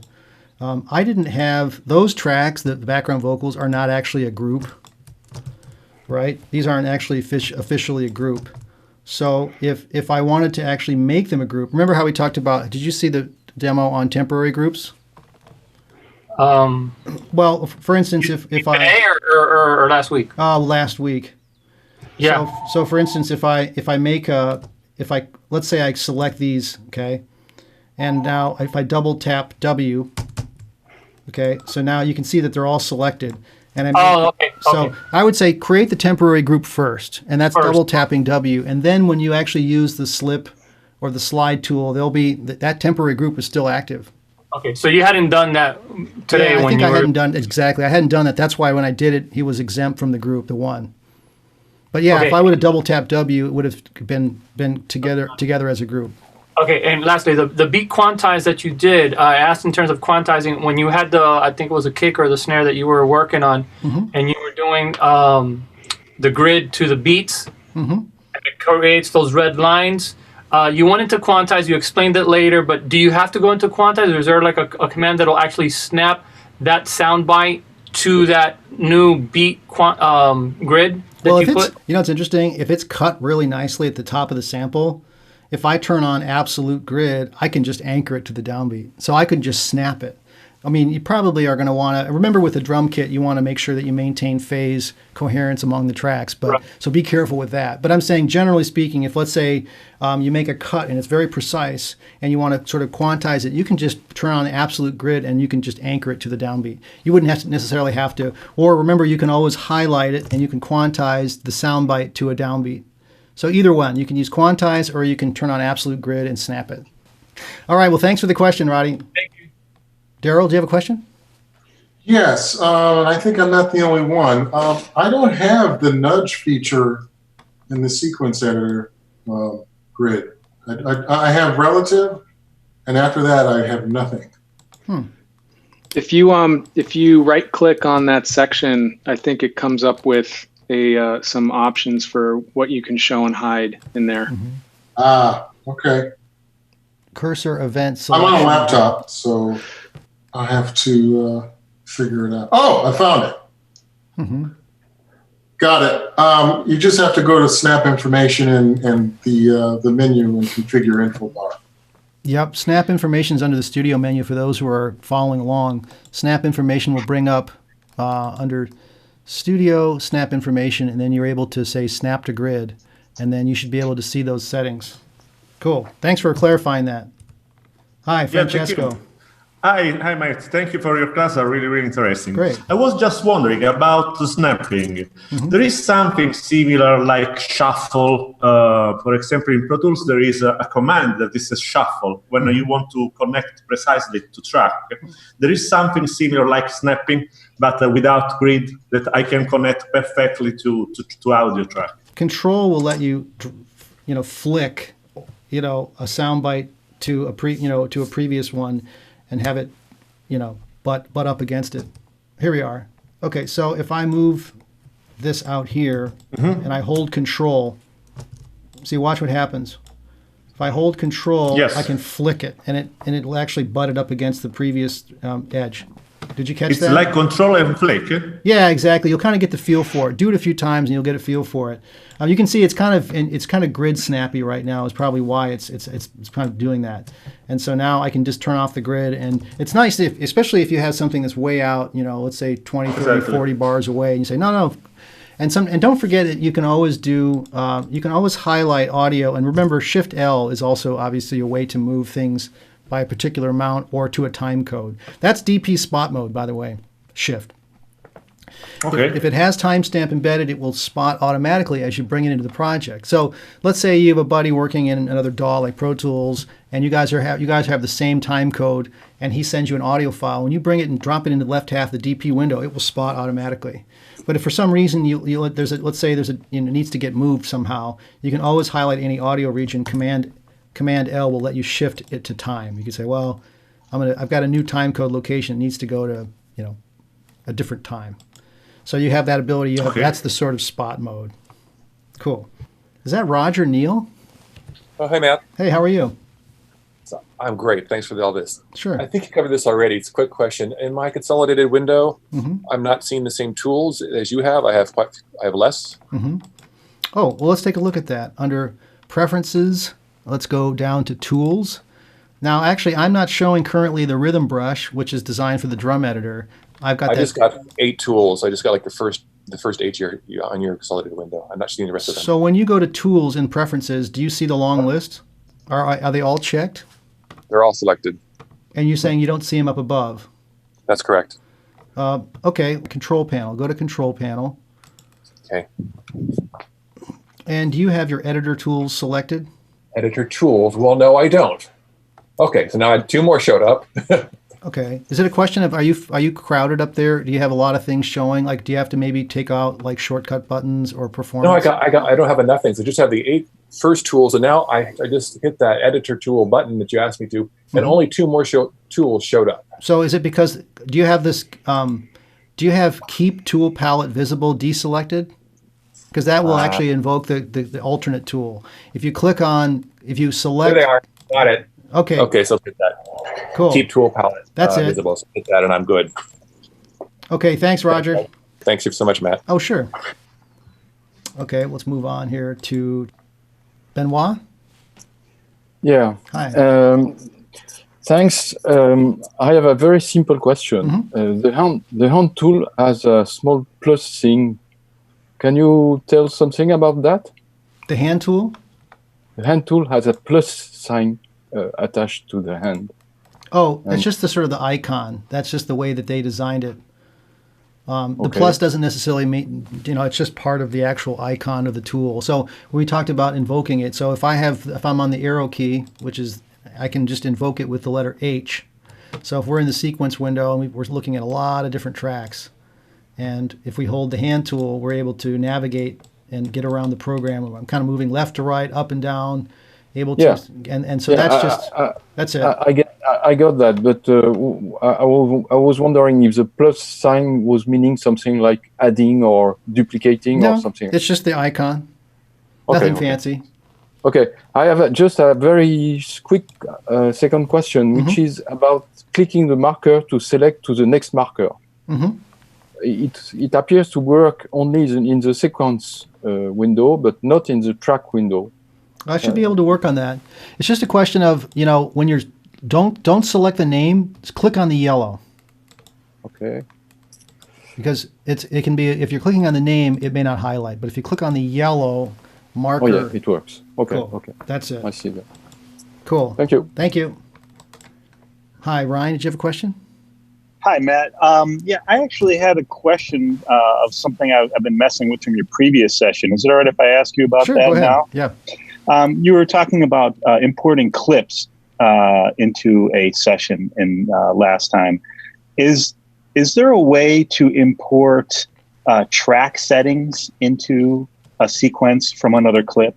I didn't have those tracks, the background vocals are not actually a group, right? These aren't actually officially a group. So if I wanted to actually make them a group, remember how we talked about, did you see the demo on temporary groups? Well, for instance, if I... Today or last week? Last week. Yeah. So for instance, if I let's say I select these, okay, and now if I double tap W, okay, so now you can see that they're all selected. And so I would say create the temporary group first, and that's double tapping W, and then when you actually use the slip or the slide tool, there'll be that temporary group is still active. Okay, so you hadn't done that today I when think you I were... hadn't done exactly. I hadn't done that. That's why when I did it, he was exempt from the group, the one. But yeah, if I would have double tapped W, it would have been together as a group. Okay, and lastly, the beat quantize that you did, I asked in terms of quantizing, when you had I think it was a kick or the snare that you were working on, and you were doing the grid to the beats, and it creates those red lines. You went into quantize, you explained it later, but do you have to go into quantize, or is there like a command that'll actually snap that sound bite to that new beat grid that you put? You know, it's interesting. If it's cut really nicely at the top of the sample, if I turn on absolute grid, I can just anchor it to the downbeat. So I could just snap it. I mean, you probably are going to want to, remember with the drum kit, you want to make sure that you maintain phase coherence among the tracks. But so be careful with that. But I'm saying, generally speaking, if let's say you make a cut and it's very precise and you want to sort of quantize it, you can just turn on the absolute grid and you can just anchor it to the downbeat. You wouldn't necessarily have to. Or remember, you can always highlight it and you can quantize the soundbite to a downbeat. So either one, you can use quantize or you can turn on absolute grid and snap it. All right, well, thanks for the question, Roddy. Thank you. Daryl, do you have a question? Yes, I think I'm not the only one. I don't have the nudge feature in the sequence editor grid. I have relative, and after that, I have nothing. If you right click on that section, I think it comes up with some options for what you can show and hide in there. Okay. Cursor event selection. I'm on a laptop, so I have to figure it out. Oh, I found it. Got it. You just have to go to snap information and the menu and configure info bar. Yep, snap information is under the studio menu for those who are following along. Snap information will bring up under studio snap information, and then you're able to say snap to grid, and then you should be able to see those settings. Cool. Thanks for clarifying that. Hi, Francesco. Hi, Mike. Thank you for your class. Really, really interesting. Great. I was just wondering about the snapping. There is something similar like shuffle. For example, in Pro Tools, there is a command that is a shuffle when you want to connect precisely to track. There is something similar like snapping, but without grid that I can connect perfectly to audio track. Control will let you, flick, a soundbite to a previous one, and have it, butt up against it. Here we are. Okay, so if I move this out here and I hold Control, see, watch what happens. If I hold Control, I can flick it, and it will actually butt it up against the previous edge. Did you catch that? It's like Control and flick. Yeah, exactly. You'll kind of get the feel for it. Do it a few times, and you'll get a feel for it. You can see it's kind of grid snappy right now. Is probably why it's kind of doing that. And so now I can just turn off the grid, and it's nice, especially if you have something that's way out. Let's say 20, 30, 40 bars away, and you say no. And don't forget that you can always do. You can always highlight audio, and remember, Shift L is also obviously a way to move things by a particular amount or to a time code. That's DP spot mode, by the way, Shift. Okay. If it has timestamp embedded, it will spot automatically as you bring it into the project. So let's say you have a buddy working in another DAW like Pro Tools, and you guys have the same time code, and he sends you an audio file. When you bring it and drop it into the left half of the DP window, it will spot automatically. But if for some reason let's say it needs to get moved somehow, you can always highlight any audio region. Command L will let you shift it to time. You can say, well, I've got a new time code location. It needs to go to a different time. So you have that ability. That's the sort of spot mode. Cool. Is that Roger Neal? Oh, hey, Matt. Hey, how are you? I'm great. Thanks for all this. Sure. I think you covered this already. It's a quick question. In my consolidated window, I'm not seeing the same tools as you have. I have less. Oh, well, let's take a look at that. Under Preferences, let's go down to Tools. Now, actually, I'm not showing currently the rhythm brush, which is designed for the drum editor. I just got 8 tools. I just got like the first the first 8 on your consolidated window. I'm not seeing the rest of them. So when you go to Tools and Preferences, do you see the long list? Are they all checked? They're all selected. And you're saying you don't see them up above? That's correct. Okay, Control Panel. Go to Control Panel. Okay. And do you have your editor tools selected? Editor tools? Well, no, I don't. Okay, so now 2 more showed up. Okay. Is it a question of are you crowded up there? Do you have a lot of things showing? Like, do you have to maybe take out like shortcut buttons or performance? No, I don't have enough things. I just have the 8 first tools, and now I just hit that editor tool button that you asked me to, and only 2 more tools showed up. So is it because do you have this? Do you have Keep Tool Palette Visible deselected? Because that will actually invoke the alternate tool. If you select. There they are. Got it. Okay. Okay, so hit that. Cool. Keep tool palette That's it. visible. So hit that, and I'm good. Okay. Thanks, Roger. Thanks you so much, Matt. Oh, sure. Okay, let's move on here to Benoit. Yeah. Hi. Thanks. I have a very simple question. The hand tool has a small plus thing. Can you tell something about that? The hand tool? The hand tool has a plus sign attached to the hand. Oh, it's just the sort of the icon. That's just the way that they designed it. The plus doesn't necessarily mean, it's just part of the actual icon of the tool. So we talked about invoking it. So if I'm on the arrow key, which is, I can just invoke it with the letter H. So if we're in the sequence window and we're looking at a lot of different tracks, and if we hold the hand tool, we're able to navigate and get around the program. I'm kind of moving left to right, up and down, able to, and so that's it. I got that, but I was wondering if the plus sign was meaning something like adding or duplicating or something. It's just the icon. Nothing fancy. Okay, I have just a very quick second question, which is about clicking the marker to select to the next marker. It appears to work only in the sequence window, but not in the track window. I should be able to work on that. It's just a question of, when you're don't select the name, just click on the yellow. Okay. Because it can be, if you're clicking on the name, it may not highlight, but if you click on the yellow marker. Oh yeah, it works. Okay, cool. okay. That's it. I see that. Cool. Thank you. Thank you. Hi, Ryan, did you have a question? Hi, Matt. Yeah, I actually had a question of something I've been messing with from your previous session. Is it all right if I ask you about that go ahead. Now? Yeah. You were talking about importing clips into a session in last time. Is there a way to import track settings into a sequence from another clip?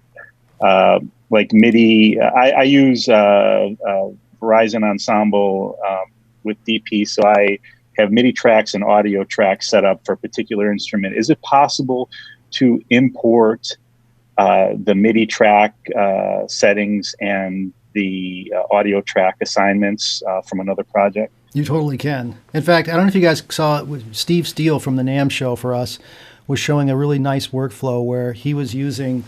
Like MIDI, I use Verizon Ensemble with DP, so I have MIDI tracks and audio tracks set up for a particular instrument. Is it possible to import the MIDI track settings and the audio track assignments from another project? You totally can. In fact, I don't know if you guys saw it, Steve Steele from the NAMM show for us was showing a really nice workflow where he was using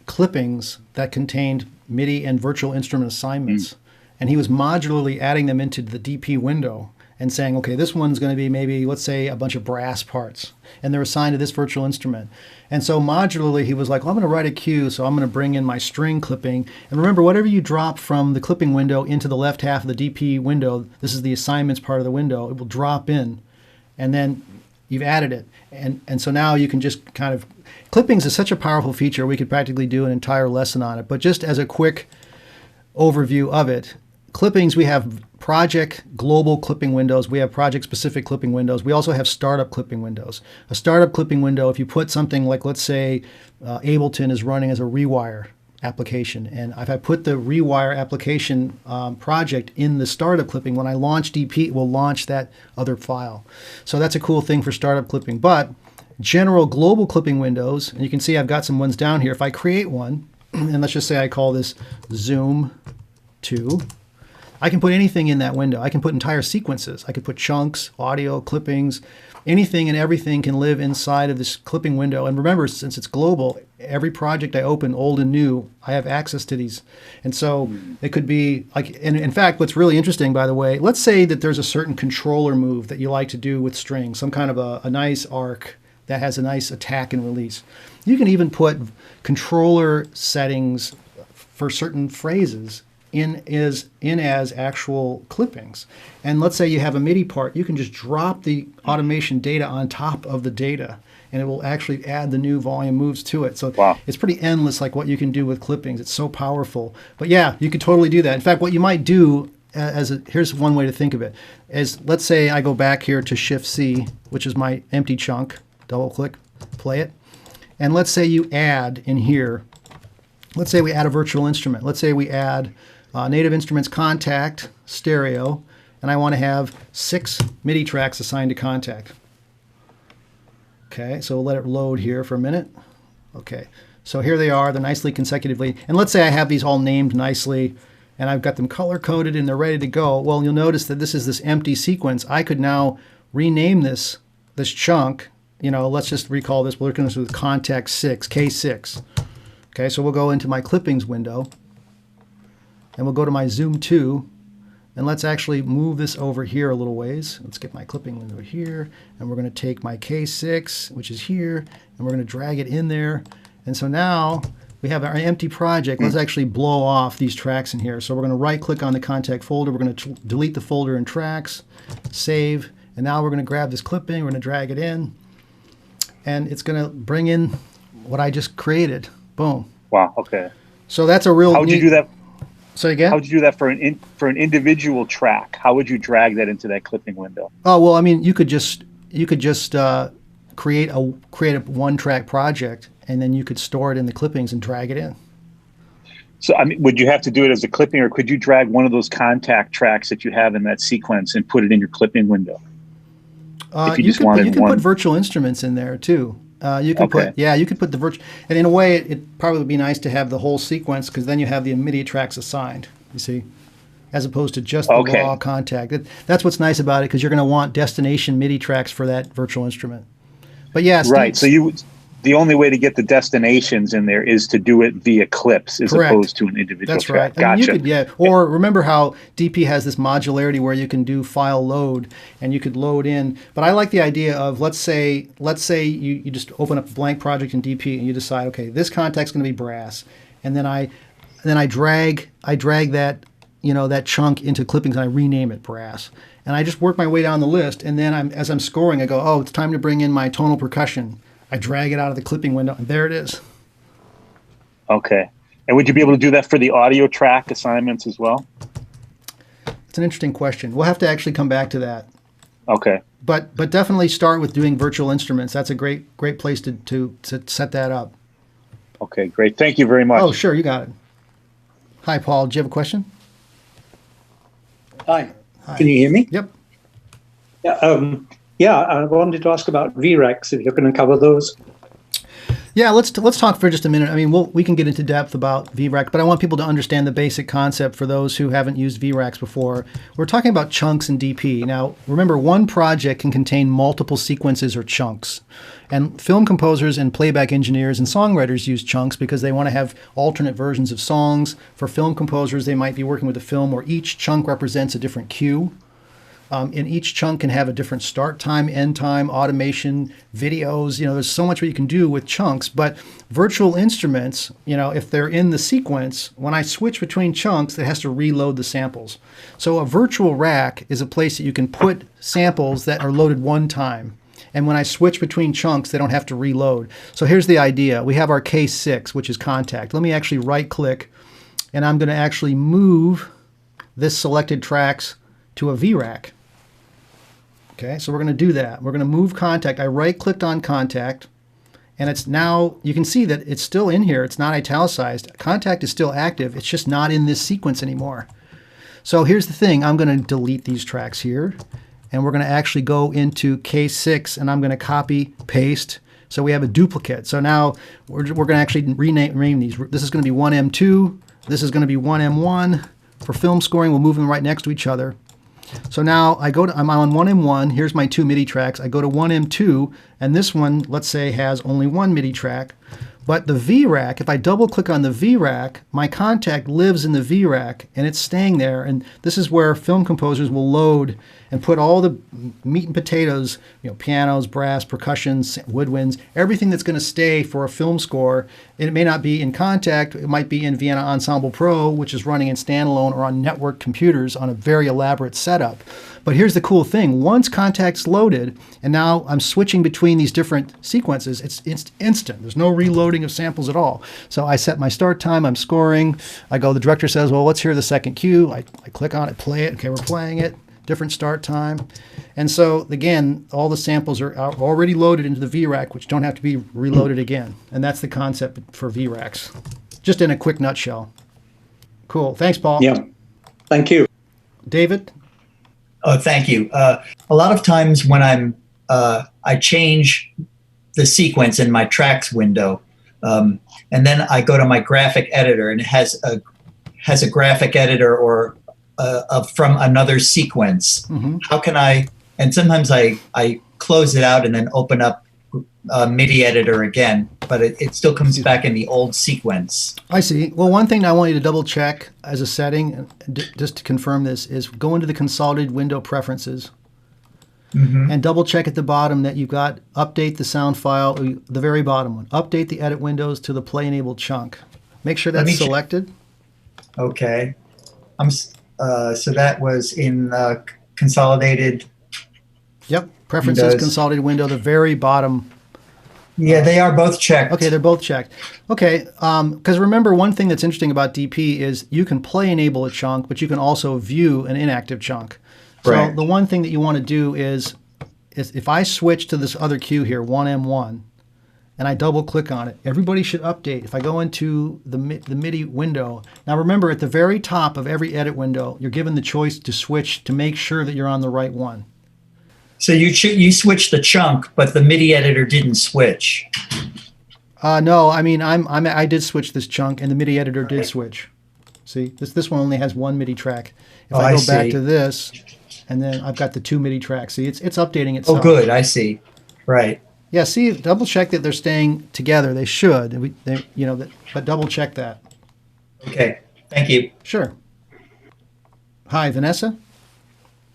clippings that contained MIDI and virtual instrument assignments. And he was modularly adding them into the DP window and saying, okay, this one's going to be maybe, let's say, a bunch of brass parts. And they're assigned to this virtual instrument. And so modularly, he was like, well, I'm going to write a cue, so I'm going to bring in my string clipping. And remember, whatever you drop from the clipping window into the left half of the DP window, this is the assignments part of the window, it will drop in. And then you've added it. And so now you can just kind of, clippings is such a powerful feature, we could practically do an entire lesson on it. But just as a quick overview of it, clippings, we have project global clipping windows. We have project specific clipping windows. We also have startup clipping windows. A startup clipping window, if you put something like, let's say, Ableton is running as a rewire application. And if I put the rewire application project in the startup clipping, when I launch DP, it will launch that other file. So that's a cool thing for startup clipping. But general global clipping windows, and you can see I've got some ones down here. If I create one, and let's just say I call this Zoom 2, I can put anything in that window. I can put entire sequences. I could put chunks, audio, clippings, anything and everything can live inside of this clipping window. And remember, since it's global, every project I open, old and new, I have access to these. And so it could be like, and in fact, what's really interesting, by the way, let's say that there's a certain controller move that you like to do with strings, some kind of a nice arc that has a nice attack and release. You can even put controller settings for certain phrases in as actual clippings. And let's say you have a MIDI part, you can just drop the automation data on top of the data, and it will actually add the new volume moves to it. So it's pretty endless, like what you can do with clippings. It's so powerful. But yeah, you could totally do that. In fact, what you might do here's one way to think of it, is let's say I go back here to Shift C, which is my empty chunk, double click, play it. And let's say you add in here, let's say we add a virtual instrument. Let's say we add Native Instruments Contact Stereo, and I want to have 6 MIDI tracks assigned to Contact. Okay, so we'll let it load here for a minute. Okay, so here they are, they're nicely consecutively. And let's say I have these all named nicely, and I've got them color-coded and they're ready to go. Well, you'll notice that this is this empty sequence. I could now rename this chunk. You know, let's just recall this. We're looking at this with Contact 6, K6. Okay, so we'll go into my clippings window, and we'll go to my Zoom 2, and let's actually move this over here a little ways. Let's get my clipping window here, and we're going to take my K6, which is here, and we're going to drag it in there. And so now we have our empty project. Let's actually blow off these tracks in here. So we're going to right-click on the Contact folder. We're going to delete the folder in Tracks, Save, and now we're going to grab this clipping. We're going to drag it in, and it's going to bring in what I just created. Boom. Wow. Okay. So that's a real. How would you do that? So again, how would you do that for an individual track? How would you drag that into that clipping window? Oh well, I mean, you could just create a one-track project, and then you could store it in the clippings and drag it in. So I mean, would you have to do it as a clipping, or could you drag one of those Contact tracks that you have in that sequence and put it in your clipping window? You can put virtual instruments in there too. You can you could put the virtual, and in a way, it probably would be nice to have the whole sequence, because then you have the immediate tracks assigned. You see, as opposed to just the raw Contact. That's what's nice about it, because you're going to want destination MIDI tracks for that virtual instrument. But yeah, right. So the only way to get the destinations in there is to do it via clips as opposed to an individual track. Right. I mean, you could, or remember how DP has this modularity where you can do file load, and you could load in. But I like the idea of, let's say you just open up a blank project in DP and you decide, okay, this Contact's going to be brass, and then I drag that, you know, that chunk into clippings, and I rename it brass. And I just work my way down the list, and then as I'm scoring, I go, oh, it's time to bring in my tonal percussion. I drag it out of the clipping window, and there it is. Okay. And would you be able to do that for the audio track assignments as well? It's an interesting question. We'll have to actually come back to that. Okay. But definitely start with doing virtual instruments. That's a great place to set that up. Okay, great. Thank you very much. Oh, sure, you got it. Hi, Paul. Do you have a question? Hi. Can you hear me? Yep. Yeah, I wanted to ask about VRECs, if you're going to cover those. Yeah, let's talk for just a minute. I mean, we can get into depth about VREC, but I want people to understand the basic concept for those who haven't used VRECs before. We're talking about chunks in DP. Now, remember, one project can contain multiple sequences or chunks. And film composers and playback engineers and songwriters use chunks because they want to have alternate versions of songs. For film composers, they might be working with a film where each chunk represents a different cue. And each chunk can have a different start time, end time, automation, videos. You know, there's so much what you can do with chunks. But virtual instruments, you know, if they're in the sequence, when I switch between chunks, it has to reload the samples. So a virtual rack is a place that you can put samples that are loaded one time. And when I switch between chunks, they don't have to reload. So here's the idea. We have our K6, which is Contact. Let me actually right-click, and I'm going to actually move this selected tracks to a VRAC. Okay, so we're going to do that. We're going to move Contact. I right-clicked on Contact, and it's now, you can see that it's still in here. It's not italicized. Contact is still active. It's just not in this sequence anymore. So here's the thing. I'm going to delete these tracks here, and we're going to actually go into K6, and I'm going to copy, paste, so we have a duplicate. So now we're going to actually rename these. This is going to be 1M2. This is going to be 1M1. For film scoring, we'll move them right next to each other. So now I'm on 1M1, here's my 2 MIDI tracks. I go to 1M2, and this one, let's say, has only 1 MIDI track. But the VRAC, if I double click on the VRAC, my contact lives in the VRAC and it's staying there. And this is where film composers will load and put all the meat and potatoes, pianos, brass, percussion, woodwinds, everything that's going to stay for a film score. And it may not be in Contact, it might be in Vienna Ensemble Pro, which is running in standalone or on network computers on a very elaborate setup. But here's the cool thing. Once Contact's loaded, and now I'm switching between these different sequences, it's instant. There's no reloading of samples at all. So I set my start time, I'm scoring. I go, the director says, well, let's hear the second cue. I click on it, play it. Okay, we're playing it. Different start time. And so, again, all the samples are already loaded into the VRAC, which don't have to be reloaded again. And that's the concept for VRACs, just in a quick nutshell. Cool. Thanks, Paul. Yeah. Thank you. David? Oh, thank you. A lot of times when I change the sequence in my tracks window, and then I go to my graphic editor, and it has a graphic editor or from another sequence. How can and sometimes I close it out and then open up MIDI editor again, but it still comes back in the old sequence. I see. Well, one thing I want you to double check as a setting, just to confirm this, is go into the consolidated window preferences and double check at the bottom that you've got update the sound file, the very bottom one, update the edit windows to the play enabled chunk. Make sure that's selected. Okay. So that was in consolidated. Yep, preferences, windows. Consolidated window, the very bottom. Yeah, they are both checked. Okay, they're both checked. Okay, because remember, one thing that's interesting about DP is you can play enable a chunk, but you can also view an inactive chunk. So the one thing that you want to do is if I switch to this other cue here, 1M1, and I double click on it, everybody should update. If I go into the MIDI window, now remember at the very top of every edit window, you're given the choice to switch to make sure that you're on the right one. So you switched the chunk, but the MIDI editor didn't switch. No, I mean I did switch this chunk, and the MIDI editor did switch. See, this one only has one MIDI track. If I go back to this, and then I've got the two MIDI tracks. See, it's updating itself. Oh, good. I see. Right. Yeah. See, double check that they're staying together. They should. But double check that. Okay. Thank you. Sure. Hi, Vanessa.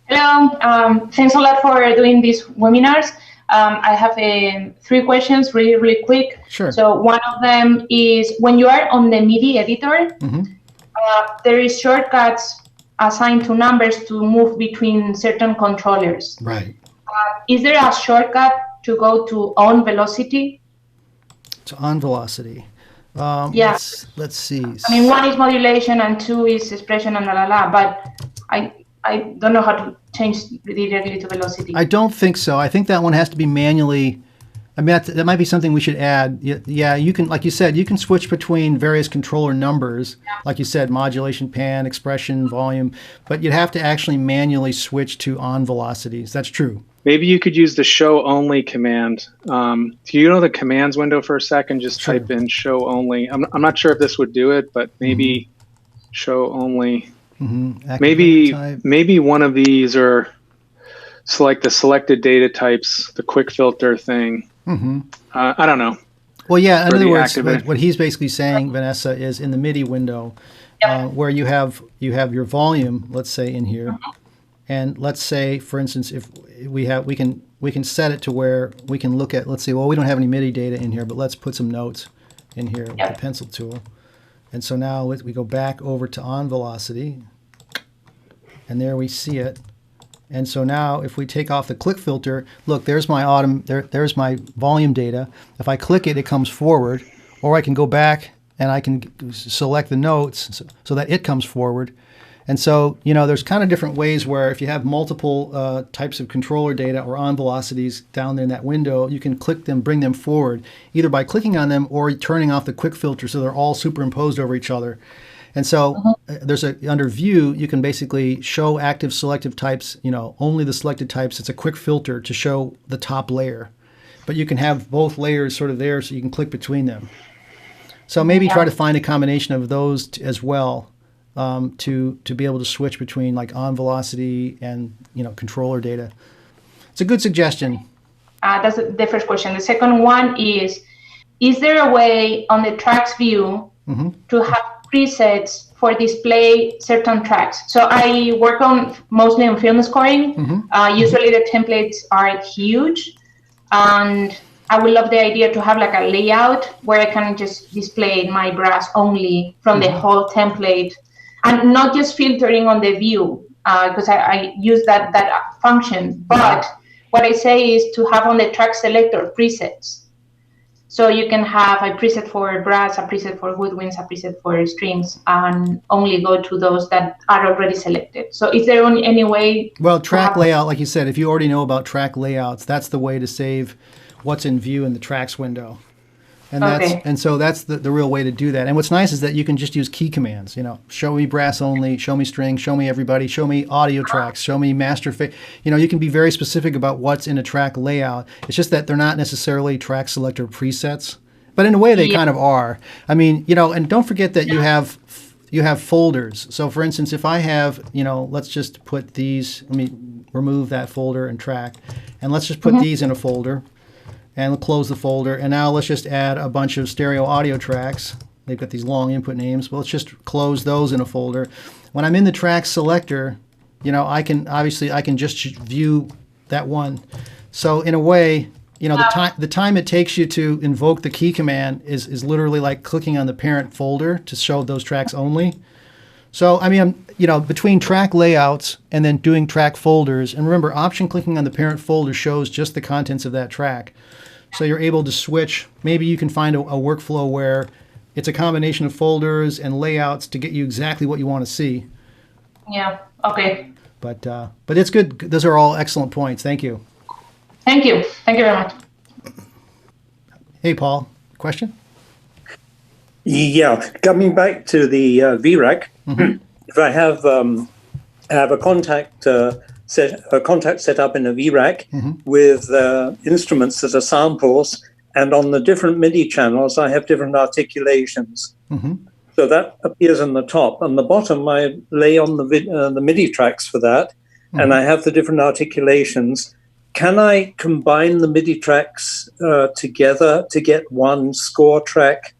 Hello. Thanks a lot for doing these webinars. I have 3 questions, really, really quick. Sure. So one of them is when you are on the MIDI editor, there is shortcuts assigned to numbers to move between certain controllers. Right. Is there a shortcut to go to on velocity? To on velocity. Yeah. Let's see. I mean, 1 is modulation and 2 is expression and but I don't know how to change directly to velocity. I don't think so. I think that one has to be manually. I mean, that might be something we should add. Yeah, you can, like you said, you can switch between various controller numbers, like you said, modulation, pan, expression, volume, but you'd have to actually manually switch to on velocities. That's true. Maybe you could use the show only command. Do you know the commands window for a second? Just type in show only. I'm not sure if this would do it, but maybe show only. Maybe one of these, or select the selected data types, the quick filter thing. I don't know. Well, yeah, in other words, what he's basically saying, Vanessa, is in the MIDI window where you have your volume, let's say, in here. And let's say, for instance, if we can set it to where we can look at, let's say, well, we don't have any MIDI data in here, but let's put some notes in here with the pencil tool. And so now we go back over to on velocity, and there we see it. And so now if we take off the click filter, look, there's my there's my volume data. If I click it, it comes forward, or I can go back and I can select the notes so that it comes forward. And so, there's kind of different ways where if you have multiple types of controller data or on velocities down there in that window, you can click them, bring them forward, either by clicking on them or turning off the quick filter so they're all superimposed over each other. And so under view, you can basically show active selective types, only the selected types. It's a quick filter to show the top layer. But you can have both layers sort of there so you can click between them. So maybe try to find a combination of those as well. To be able to switch between like on velocity and controller data. It's a good suggestion. That's the first question. The second one is is there a way on the tracks view to have presets for display certain tracks? So I work mostly on film scoring. Usually the templates are huge, and I would love the idea to have like a layout where I can just display my brass only from the whole template, and not just filtering on the view, because I use that function. But what I say is to have on the track selector presets. So you can have a preset for brass, a preset for woodwinds, a preset for strings, and only go to those that are already selected. So is there any way? Well, track layout, like you said, if you already know about track layouts, that's the way to save what's in view in the tracks window. And so that's the real way to do that. And what's nice is that you can just use key commands. Show me brass only, show me string, show me everybody, show me audio tracks, show me master. You can be very specific about what's in a track layout. It's just that they're not necessarily track selector presets, but in a way they kind of are. I mean, and don't forget that you have folders. So for instance, if I have, let's just put these. Let me remove that folder and track, and let's just put these in a folder. And we'll close the folder. And now let's just add a bunch of stereo audio tracks. They've got these long input names. But let's just close those in a folder. When I'm in the track selector, I can just view that one. So in a way, the time it takes you to invoke the key command is literally like clicking on the parent folder to show those tracks only. So I mean, between track layouts and then doing track folders, and remember, option clicking on the parent folder shows just the contents of that track. So you're able to switch. Maybe you can find a workflow where it's a combination of folders and layouts to get you exactly what you want to see. Yeah. Okay. But it's good. Those are all excellent points. Thank you. Thank you. Thank you very much. Hey, Paul. Question? Yeah. Coming back to the VRAC, if I have a contact set up in a VRAC with instruments that are samples, and on the different MIDI channels, I have different articulations. So that appears on the top. On the bottom, I lay on the MIDI tracks for that, and I have the different articulations. Can I combine the MIDI tracks together to get one score track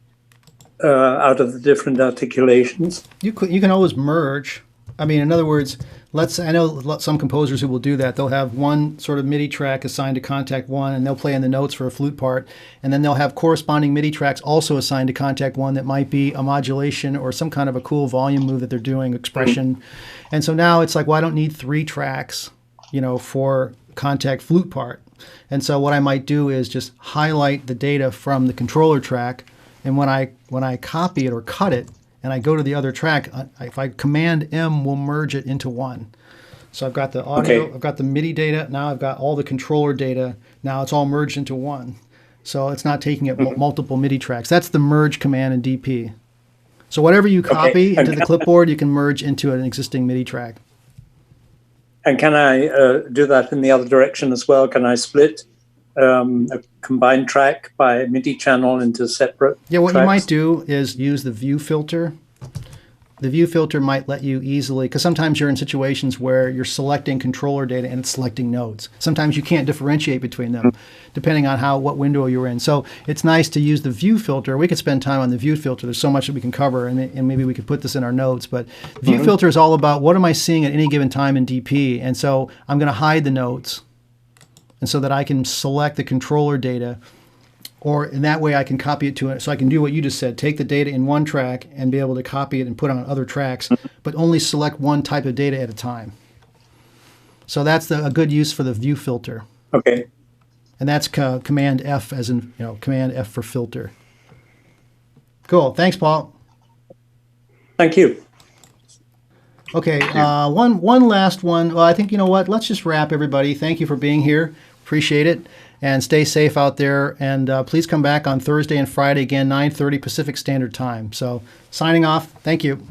out of the different articulations? You can always merge. I mean, in other words, I know some composers who will do that. They'll have one sort of MIDI track assigned to contact one, and they'll play in the notes for a flute part. And then they'll have corresponding MIDI tracks also assigned to contact one that might be a modulation or some kind of a cool volume move that they're doing, expression. And so now it's like, well, I don't need 3 tracks, for contact flute part. And so what I might do is just highlight the data from the controller track, and when I copy it or cut it, and I go to the other track, if I Command M, we'll merge it into one. So I've got the audio, I've got the MIDI data, now I've got all the controller data, now it's all merged into one. So it's not taking it multiple MIDI tracks. That's the merge command in DP. So whatever you copy into the clipboard, you can merge into an existing MIDI track. And can I do that in the other direction as well? Can I split a combined track by MIDI channel into separate what you might do is use the view filter. The view filter might let you easily, because sometimes you're in situations where you're selecting controller data and it's selecting notes. Sometimes you can't differentiate between them depending on what window you're in. So it's nice to use the view filter. We could spend time on the view filter. There's so much that we can cover, and maybe we could put this in our notes. But the view filter is all about what am I seeing at any given time in DP. And so I'm going to hide the notes, and so that I can select the controller data, or in that way I can copy it to it. So I can do what you just said, take the data in one track and be able to copy it and put it on other tracks, but only select one type of data at a time. So that's a good use for the view filter. Okay. And that's Command F, as in Command F for filter. Cool. Thanks, Paul. Thank you. Okay, one last one. Well, I think, you know what? Let's just wrap, everybody. Thank you for being here. Appreciate it. And stay safe out there. And please come back on Thursday and Friday, again, 9:30 Pacific Standard Time. So signing off. Thank you.